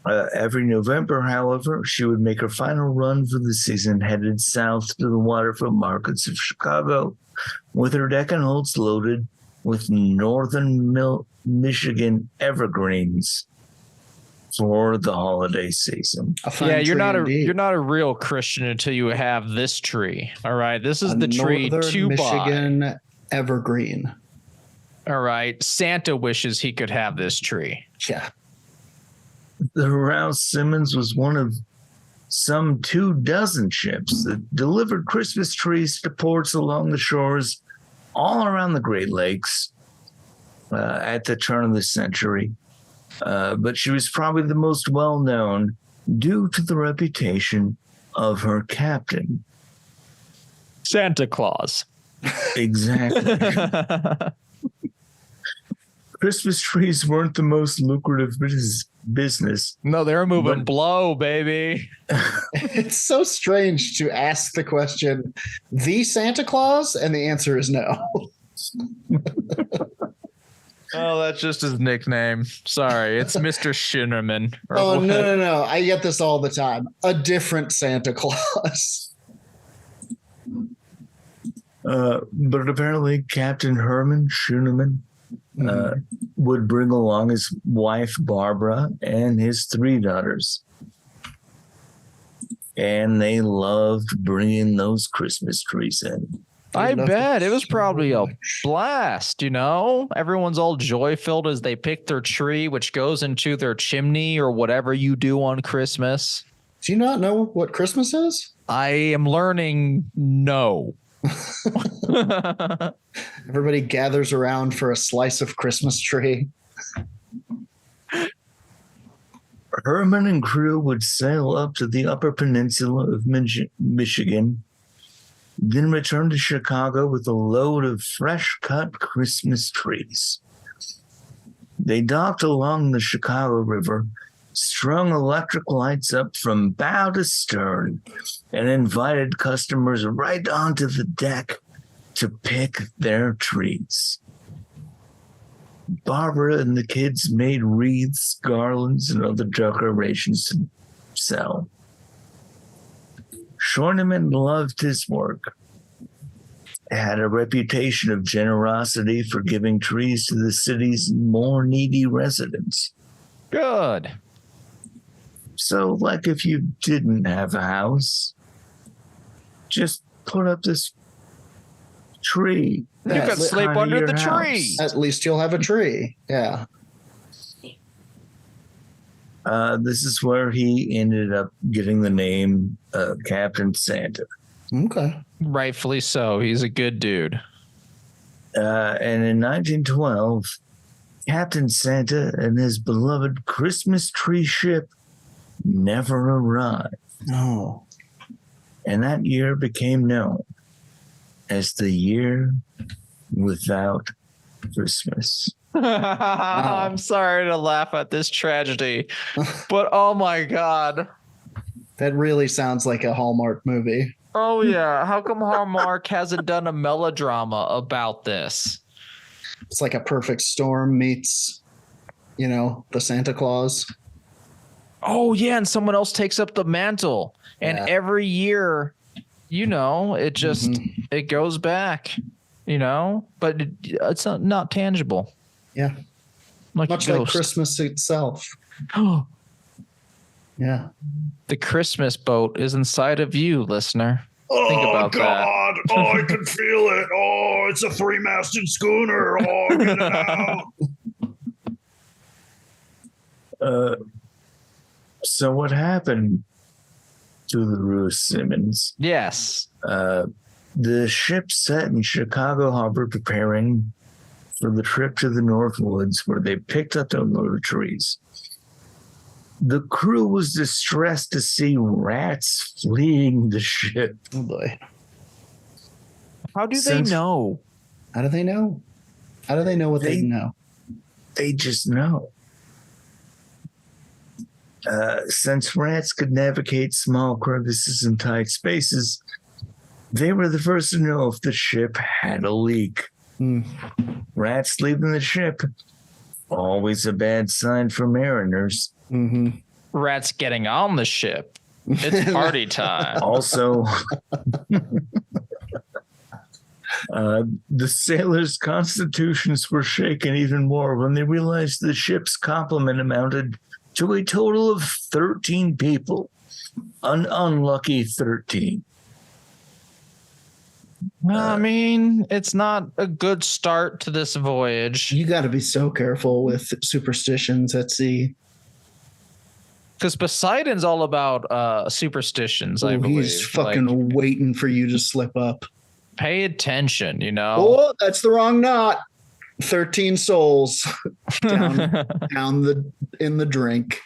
Every November, however, she would make her final run for the season, headed south to the waterfront markets of Chicago, with her deck and holds loaded with northern Michigan evergreens for the holiday season. Yeah, you're not a real Christian until you have this tree. All right, this is the tree to Michigan buy. Evergreen. All right, Santa wishes he could have this tree. Yeah. The Rouse Simmons was one of some 24 ships that delivered Christmas trees to ports along the shores all around the Great Lakes at the turn of the century. But she was probably the most well-known due to the reputation of her captain. Santa Claus. Exactly. Christmas trees weren't the most lucrative business. No, they were moving blow, baby. It's so strange to ask the question, the Santa Claus? And the answer is no. Oh, that's just his nickname. Sorry, it's Mr. Shinnerman. Oh, no. I get this all the time. A different Santa Claus. But apparently Captain Herman Schoenman would bring along his wife, Barbara, and his 3 daughters. And they loved bringing those Christmas trees in. I bet it was probably a blast, Everyone's all joy-filled as they pick their tree, which goes into their chimney or whatever you do on Christmas. Do you not know what Christmas is? I am learning no. Everybody gathers around for a slice of Christmas tree. Herman and crew would sail up to the Upper Peninsula of Michigan, then return to Chicago with a load of fresh-cut Christmas trees. They docked along the Chicago River, strung electric lights up from bow to stern, and invited customers right onto the deck to pick their trees. Barbara and the kids made wreaths, garlands, and other decorations to sell. Shorneman loved his work. He had a reputation of generosity for giving trees to the city's more needy residents. Good. So, like if you didn't have a house, just put up this tree. You could sleep under the tree. At least you'll have a tree. Yeah. This is where he ended up getting the name Captain Santa. Okay. Rightfully so. He's a good dude. And in 1912, Captain Santa and his beloved Christmas tree ship never arrived. No. And that year became known as the year without Christmas. I'm sorry to laugh at this tragedy, but oh my God. That really sounds like a Hallmark movie. Oh yeah. How come Hallmark hasn't done a melodrama about this? It's like a perfect storm meets, the Santa Claus. Oh yeah. And someone else takes up the mantle. And every year, it just, it goes back, but it's not tangible. Yeah. Much like Christmas itself. Oh. Yeah. The Christmas boat is inside of you, listener. Oh, think about God. that. Oh, I can feel it. Oh, it's a 3-masted schooner. Oh, get it out. So what happened to the Rouse Simmons? Yes. The ship set in Chicago Harbor preparing for the trip to the North Woods, where they picked up their load of trees. The crew was distressed to see rats fleeing the ship. Oh boy. How do they know? How do they know? How do they know what they know? They just know. Since rats could navigate small crevices and tight spaces, they were the first to know if the ship had a leak. Rats leaving the ship, always a bad sign for mariners. Mm-hmm. Rats getting on the ship, it's party time. Also, the sailors' constitutions were shaken even more when they realized the ship's complement amounted to a total of 13 people. An unlucky 13. I mean, it's not a good start to this voyage. You got to be so careful with superstitions at sea. Because Poseidon's all about superstitions, I believe. He's fucking waiting for you to slip up. Pay attention, Oh, that's the wrong knot. 13 souls down in the drink.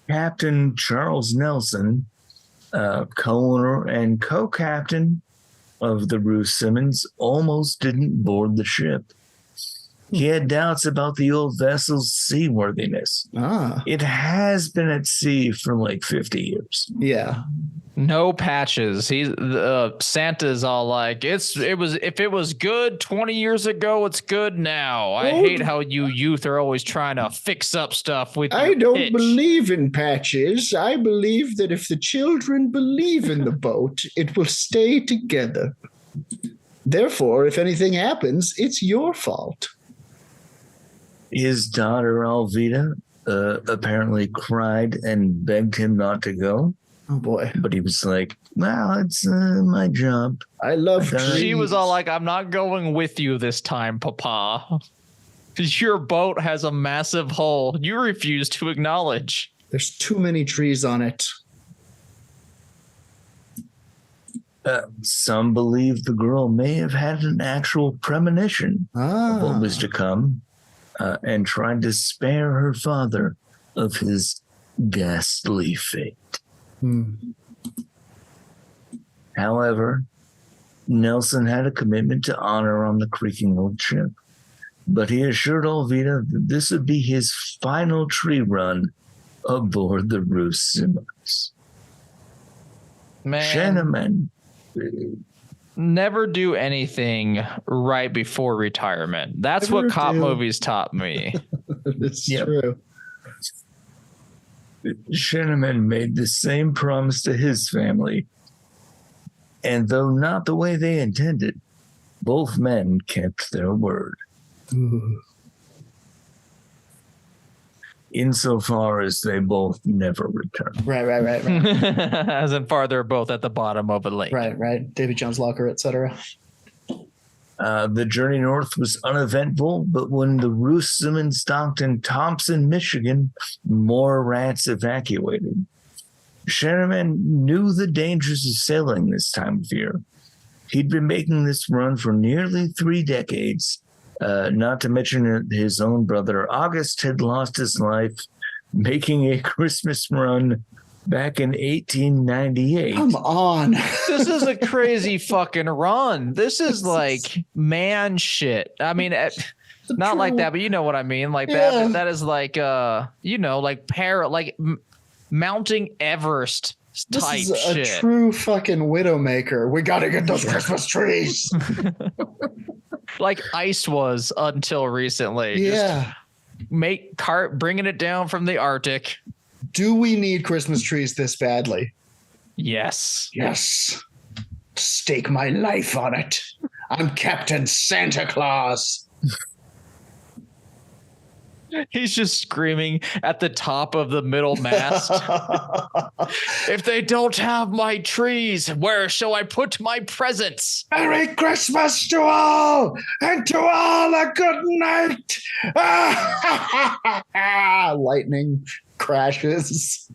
Captain Charles Nelson, co-owner and co-captain of the Rouse Simmons, almost didn't board the ship. He had doubts about the old vessel's seaworthiness. It has been at sea for like 50 years. Yeah. No patches. Santa's all like, if it was good 20 years ago, it's good now. I hate how you youth are always trying to fix up stuff with I don't believe in patches. I believe that if the children believe in the boat, it will stay together. Therefore, if anything happens, it's your fault. His daughter, Alvita, apparently cried and begged him not to go. Oh, boy. But he was like, well, it's my job. I love trees. She was all like, I'm not going with you this time, Papa. Your boat has a massive hull you refuse to acknowledge. There's too many trees on it. Some believe the girl may have had an actual premonition of what was to come and tried to spare her father of his ghastly fate. However, Nelson had a commitment to honor on the creaking old ship, but he assured Alvita that this would be his final tree run aboard the Rouse Simmons. Man, never do anything right before retirement. That's never what cop movies taught me. It's true. Shenneman made the same promise to his family, and though not the way they intended, both men kept their word. Ooh. Insofar as they both never returned. Right. As in far, they're both at the bottom of a lake. Right. Davy Jones' locker, etc. The journey north was uneventful, but when the Rouse Simmons docked in Thompson, Michigan, more rats evacuated. Shenneman knew the dangers of sailing this time of year. He'd been making this run for nearly 3 decades, not to mention that his own brother August had lost his life making a Christmas run back in 1898. Come on. This is a crazy fucking run. This is like man shit. I mean, not like that, but you know what I mean. Like that is like, like mounting Everest type shit. This is a true fucking Widowmaker. We got to get those Christmas trees. Like ice was until recently. Yeah. Just bringing it down from the Arctic. Do we need Christmas trees this badly? Yes. Stake my life on it. I'm Captain Santa Claus. He's just screaming at the top of the middle mast. If they don't have my trees, where shall I put my presents? Merry Christmas to all, and to all a good night. Lightning crashes.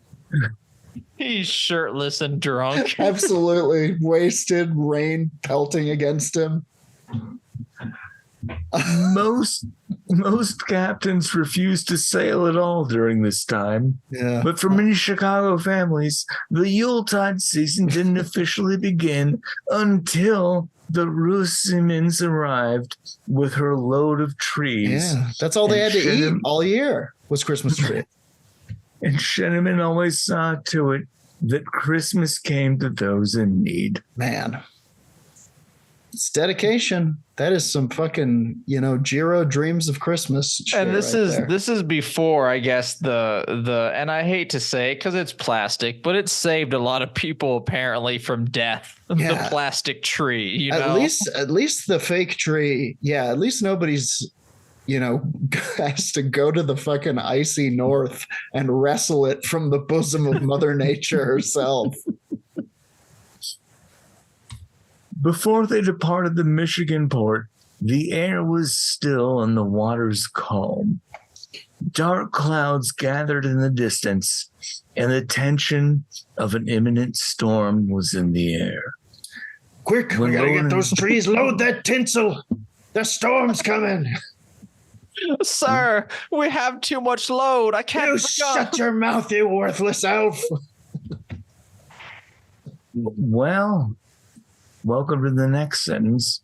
He's shirtless and drunk. Absolutely. Wasted, rain pelting against him. Most captains refused to sail at all during this time. Yeah. But for many Chicago families, the Yuletide season didn't officially begin until the Rouse Simmons arrived with her load of trees. Yeah, that's all they had to eat all year was Christmas tree. And Shenneman always saw to it that Christmas came to those in need. Man. It's dedication. That is some fucking, Jiro dreams of Christmas. And this is before, I guess, the and I hate to say it because it's plastic, but it saved a lot of people apparently from death. Yeah. The plastic tree, At least the fake tree. Yeah, at least nobody's, has to go to the fucking icy north and wrestle it from the bosom of Mother Nature herself. Before they departed the Michigan port, the air was still and the waters calm. Dark clouds gathered in the distance, and the tension of an imminent storm was in the air. Quick, we gotta get those trees. Load that tinsel. The storm's coming. Sir, we have too much load. I can't. You shut your mouth, you worthless elf. Well, welcome to the next sentence.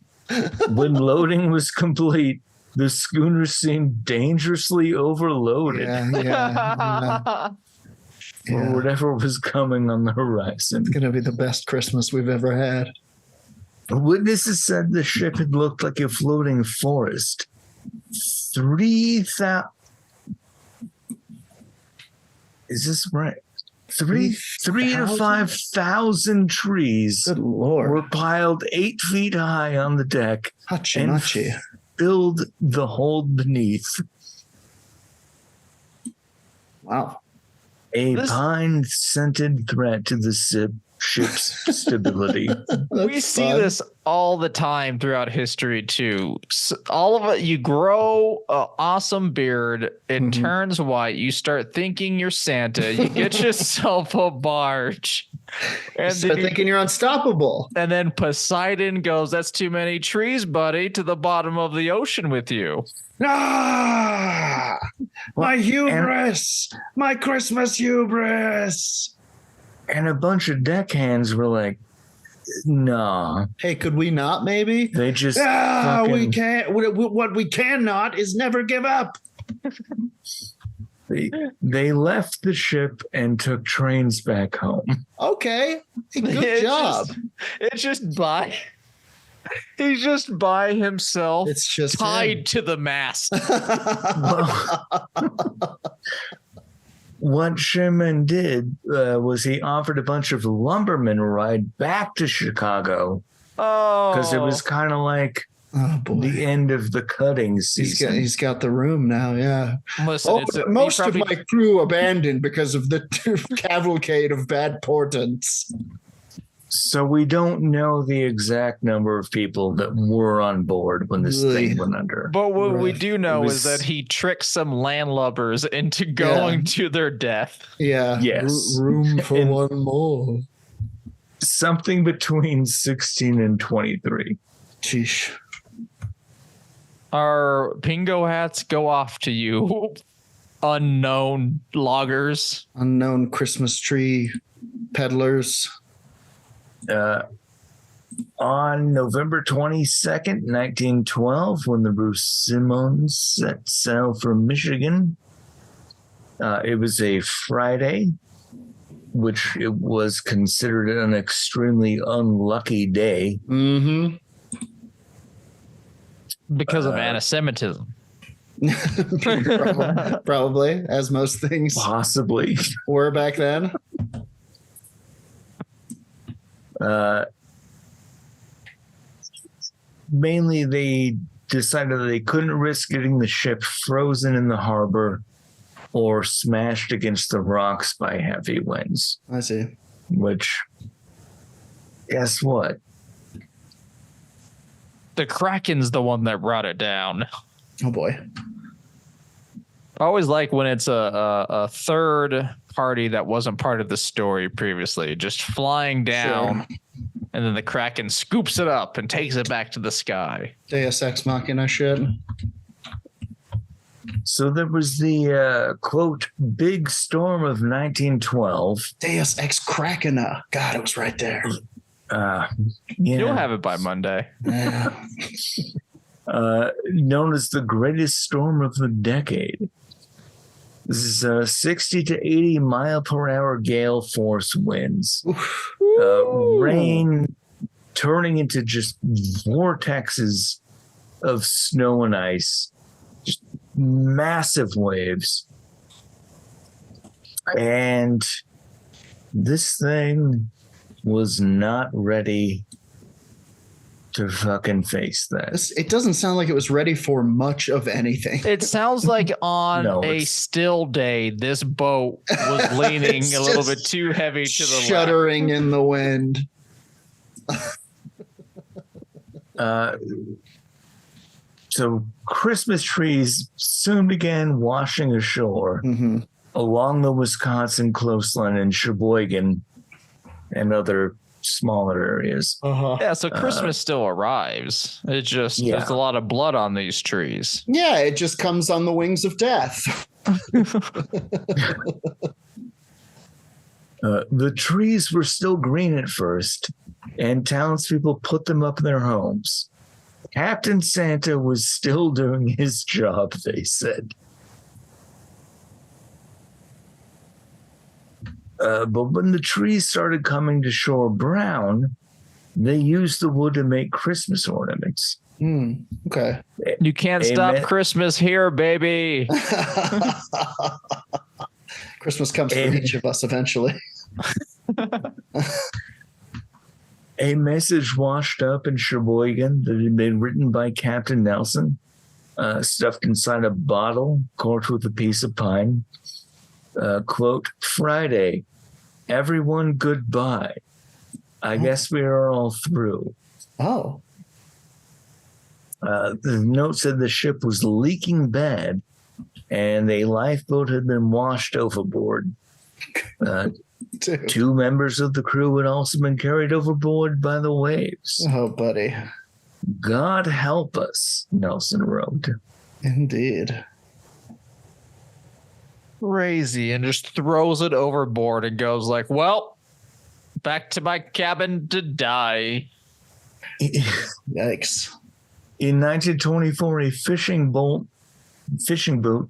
When loading was complete, the schooner seemed dangerously overloaded. Yeah. For whatever was coming on the horizon. It's going to be the best Christmas we've ever had. Witnesses said the ship had looked like a floating forest. 3,000. Is this right? 3 to 5,000 trees Good Lord. were piled 8 feet high on the deck and filled the hold beneath. Wow. A pine-scented threat to the ship's stability. We see this all the time throughout history too. So all of it, you grow an awesome beard, it turns white, you start thinking you're Santa, you get yourself a barge, and you start thinking you're unstoppable. And then Poseidon goes, "That's too many trees, buddy, to the bottom of the ocean with you." Ah, my hubris, my Christmas hubris. And a bunch of deckhands were like, "No. Hey, could we not maybe?" They just we can't. What we cannot is never give up. They left the ship and took trains back home. Okay, good job. He's just by himself. It's just tied to the mast. What Sherman did was he offered a bunch of lumbermen a ride back to Chicago. Because it was kind of like the end of the cutting season. He's got the room now, yeah. Listen, most of my crew abandoned because of the cavalcade of bad portents. So we don't know the exact number of people that were on board when this thing went under. But what we do know is that he tricked some landlubbers into going to their death. Yeah. Yes. Room for one more. Something between 16 and 23. Sheesh. Our Pingo hats go off to you, unknown loggers. Unknown Christmas tree peddlers. On November 22nd, 1912, when the Rouse Simmons set sail from Michigan, it was a Friday, which it was considered an extremely unlucky day. Mm-hmm. Because of anti-Semitism. Probably, as most things possibly were back then. Mainly, they decided that they couldn't risk getting the ship frozen in the harbor or smashed against the rocks by heavy winds. I see. Which, guess what? The Kraken's the one that brought it down. Oh boy. I always like when it's a third party that wasn't part of the story previously, just flying down, and then the Kraken scoops it up and takes it back to the sky. Deus Ex Machina shit. So there was the, quote, big storm of 1912. Deus Ex Krakena. God, it was right there. You'll have it by Monday. Yeah. Known as the greatest storm of the decade. This is 60 to 80 mile per hour gale force winds. Rain turning into just vortexes of snow and ice. Just massive waves. And this thing was not ready to fucking face that. It doesn't sound like it was ready for much of anything. It sounds like on a still day, this boat was leaning a little bit too heavy to the shuddering left. In the wind. So Christmas trees soon began washing ashore along the Wisconsin coastline in Sheboygan and other smaller areas. Yeah, so Christmas still arrives. It just there's a lot of blood on these trees. Yeah, it just comes on the wings of death. The trees were still green at first, and townspeople put them up in their homes. Captain Santa was still doing his job, they said. But when the trees started coming to shore brown, they used the wood to make Christmas ornaments. Okay. You can't stop Christmas here, baby. Christmas comes for each of us eventually. A message washed up in Sheboygan that had been written by Captain Nelson, stuffed inside a bottle, corked with a piece of pine. Quote, Friday, everyone goodbye. I guess we are all through. Oh. The note said the ship was leaking bad and a lifeboat had been washed overboard. Two members of the crew had also been carried overboard by the waves. Oh, buddy. God help us, Nelson wrote. Indeed. Crazy, and just throws it overboard and goes like, well, back to my cabin to die. Yikes. In 1924, a fishing boat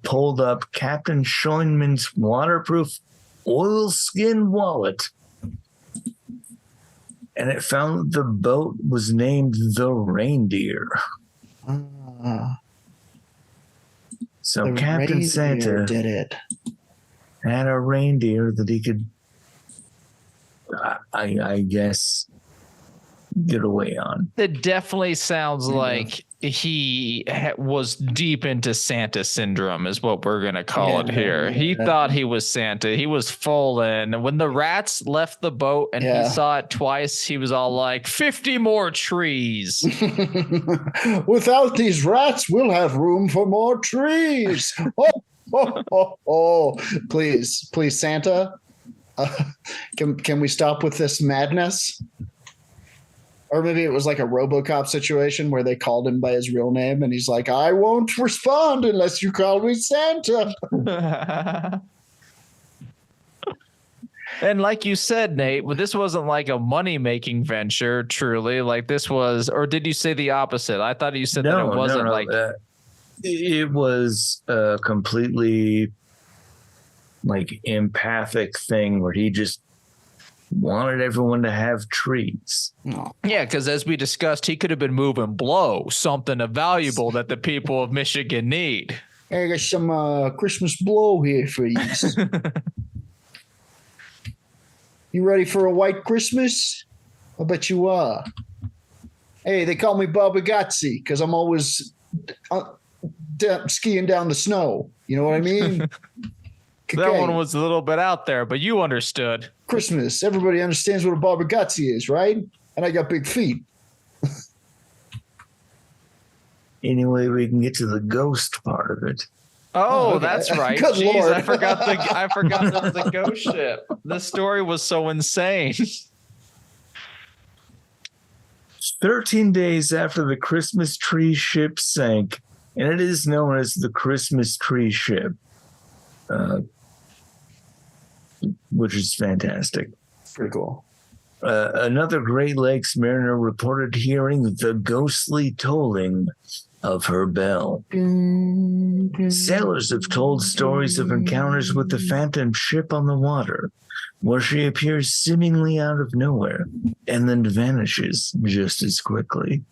pulled up Captain Schoenman's waterproof oilskin wallet, and it found that the boat was named the Reindeer. So Captain Santa did it. Had a reindeer that he could, I guess, get away on. It definitely sounds like he was deep into Santa syndrome is what we're going to call it here. He thought he was Santa. He was full in. When the rats left the boat and he saw it twice, he was all like, 50 more trees. Without these rats, we'll have room for more trees. Oh. Please, Santa, can we stop with this madness? Or maybe it was like a RoboCop situation where they called him by his real name and he's like, I won't respond unless you call me Santa. And like you said, Nate, this wasn't like a money-making venture, truly. Like this was, or did you say the opposite? I thought you said that it wasn't like... It was a completely like empathic thing where he just wanted everyone to have trees. Yeah, because as we discussed, he could have been moving blow, something valuable that the people of Michigan need. I got some Christmas blow here for you. You ready for a white Christmas? I bet you are. Hey, they call me Barbegazi because I'm always skiing down the snow. You know what I mean? That one was a little bit out there, but you understood. Christmas. Everybody understands what a Barbegazi is, right? And I got big feet. Anyway, we can get to the ghost part of it. Oh, okay. That's right. Good Jeez, Lord. I forgot the ghost ship. This story was so insane. 13 days after the Christmas tree ship sank, and it is known as the Christmas tree ship, which is fantastic. Pretty cool. Another Great Lakes mariner reported hearing the ghostly tolling of her bell. Sailors have told stories of encounters with the phantom ship on the water, where she appears seemingly out of nowhere and then vanishes just as quickly.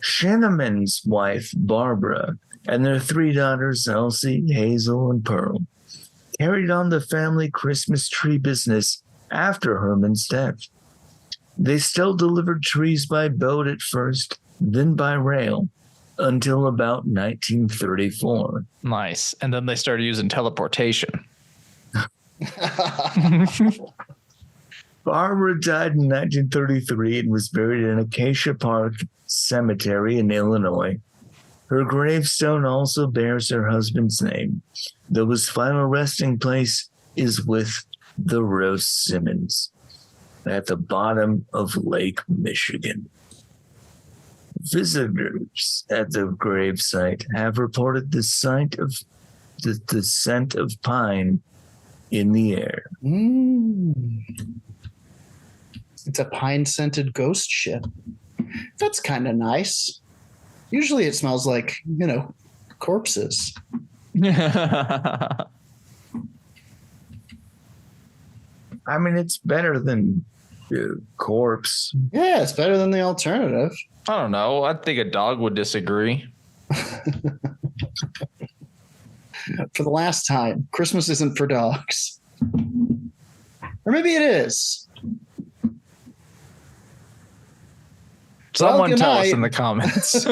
Shanneman's wife, Barbara, and their three daughters, Elsie, Hazel, and Pearl, carried on the family Christmas tree business after Herman's death. They still delivered trees by boat at first, then by rail, until about 1934. Nice. And then they started using teleportation. Barbara died in 1933 and was buried in Acacia Park Cemetery in Illinois. Her gravestone also bears her husband's name, though his final resting place is with the Rouse Simmons at the bottom of Lake Michigan. Visitors at the gravesite have reported the scent of pine in the air. It's a pine-scented ghost ship. That's kind of nice. Usually it smells like, corpses. I mean, it's better than corpse. Yeah, it's better than the alternative. I don't know. I think a dog would disagree. for the last time, Christmas isn't for dogs. Or maybe it is. Someone tell us in the comments.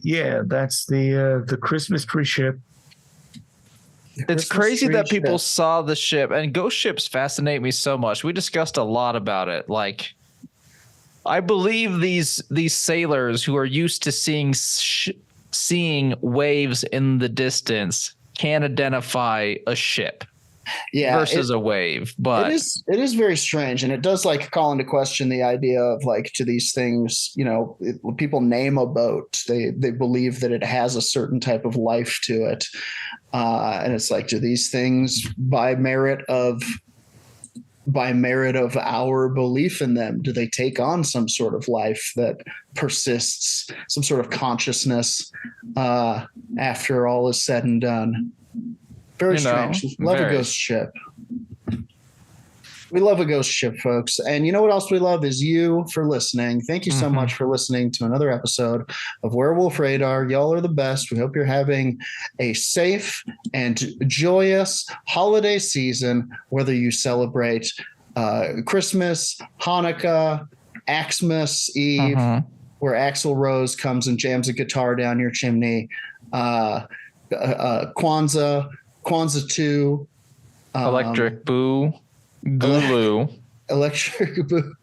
Yeah, that's the Christmas tree ship. It's crazy that people saw the ship, and ghost ships fascinate me so much. We discussed a lot about it. Like, I believe these sailors who are used to seeing waves in the distance can identify a ship versus a wave. But it is very strange, and it does like call into question the idea of like, to these things, when people name a boat, they believe that it has a certain type of life to it. And it's like, do these things by merit of our belief in them, do they take on some sort of life that persists, some sort of consciousness after all is said and done? Very strange. Love a ghost ship. We love a ghost ship, folks. And you know what else we love is you for listening. Thank you so much for listening to another episode of Werewolf Radar. Y'all are the best. We hope you're having a safe and joyous holiday season, whether you celebrate Christmas, Hanukkah, Xmas Eve, where Axl Rose comes and jams a guitar down your chimney, Kwanzaa 2, Electric Boo, Gulu. Electric Boo.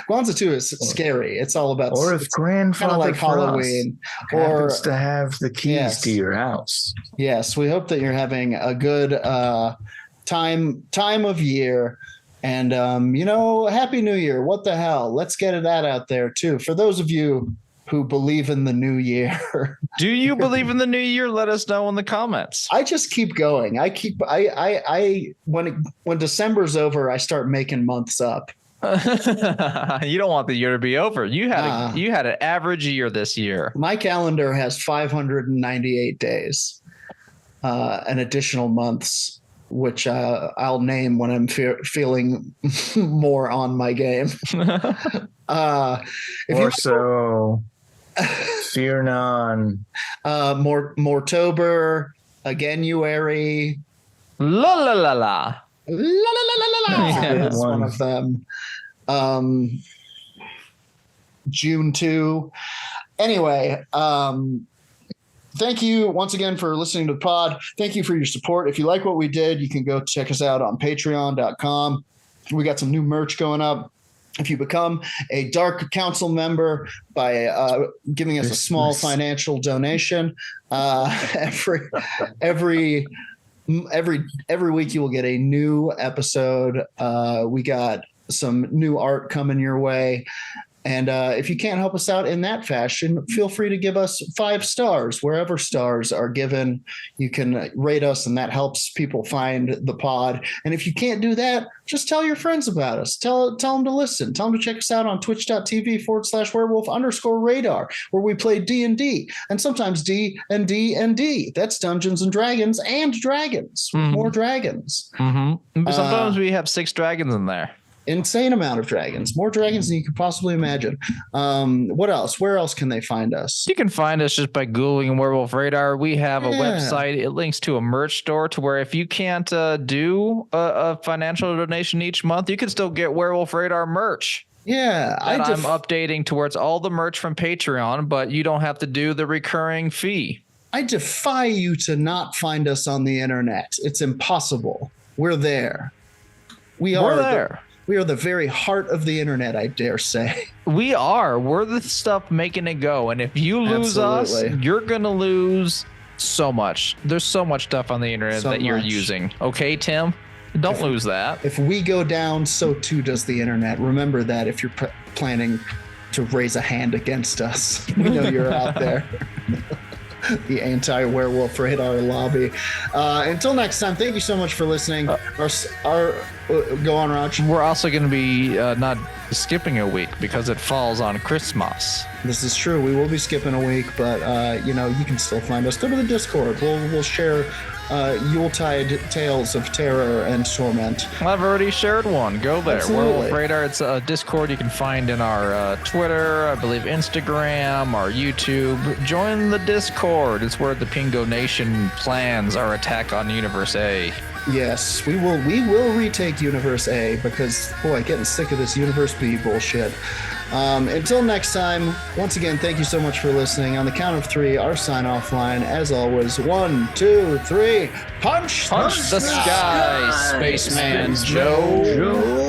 Kwanzaa 2 is scary. It's all about, or if grandfather kind of like Halloween happens to have the keys to your house. Yes, we hope that you're having a good time of year. And Happy New Year. What the hell? Let's get that out there too. For those of you who believe in the new year. Do you believe in the new year? Let us know in the comments. I just keep going. When December's over, I start making months up. You don't want the year to be over. You had an average year this year. My calendar has 598 days, and additional months, which I'll name when I'm feeling more on my game. Fear none. Mortober, January. La la la la. La la la la la. That's one of them. June 2. Anyway, thank you once again for listening to the pod. Thank you for your support. If you like what we did, you can go check us out on patreon.com. We got some new merch going up. If you become a Dark Council member by giving us a small financial donation, every week you will get a new episode. We got some new art coming your way. And if you can't help us out in that fashion, feel free to give us 5 stars. Wherever stars are given, you can rate us, and that helps people find the pod. And if you can't do that, just tell your friends about us. Tell them to listen. Tell them to check us out on twitch.tv/werewolf_radar, where we play D&D, and sometimes D&D. That's Dungeons and Dragons and Dragons. More dragons. Sometimes we have 6 dragons in there. Insane amount of dragons, more dragons than you could possibly imagine. What else? Where else can they find us? You can find us just by Googling Werewolf Radar. We have a website. It links to a merch store to where if you can't do a financial donation each month, you can still get Werewolf Radar merch. Yeah. I'm updating towards all the merch from Patreon, but you don't have to do the recurring fee. I defy you to not find us on the internet. It's impossible. We're there. We're there. We are the very heart of the internet, I dare say. We are. We're the stuff making it go. And if you lose us, you're going to lose so much. There's so much stuff on the internet you're using. Okay, Tim? Don't lose that. If we go down, so too does the internet. Remember that if you're planning to raise a hand against us. We know you're out there. The anti-werewolf radar lobby. Until next time, thank you so much for listening. Go on, Raj. We're also going to be not skipping a week because it falls on Christmas. This is true. We will be skipping a week, but you can still find us. Go to the Discord. We'll share Yuletide tales of terror and torment. I've already shared one. Go there. Absolutely. Werewolf Radar. It's a Discord you can find in our Twitter, I believe Instagram, our YouTube. Join the Discord. It's where the Pingo Nation plans our attack on Universe A. Yes, we will retake Universe A because, boy, getting sick of this Universe B bullshit. Until next time, once again, thank you so much for listening. On the count of 3, our sign-off line, as always, 1, 2, 3, punch the sky, Spaceman Joe.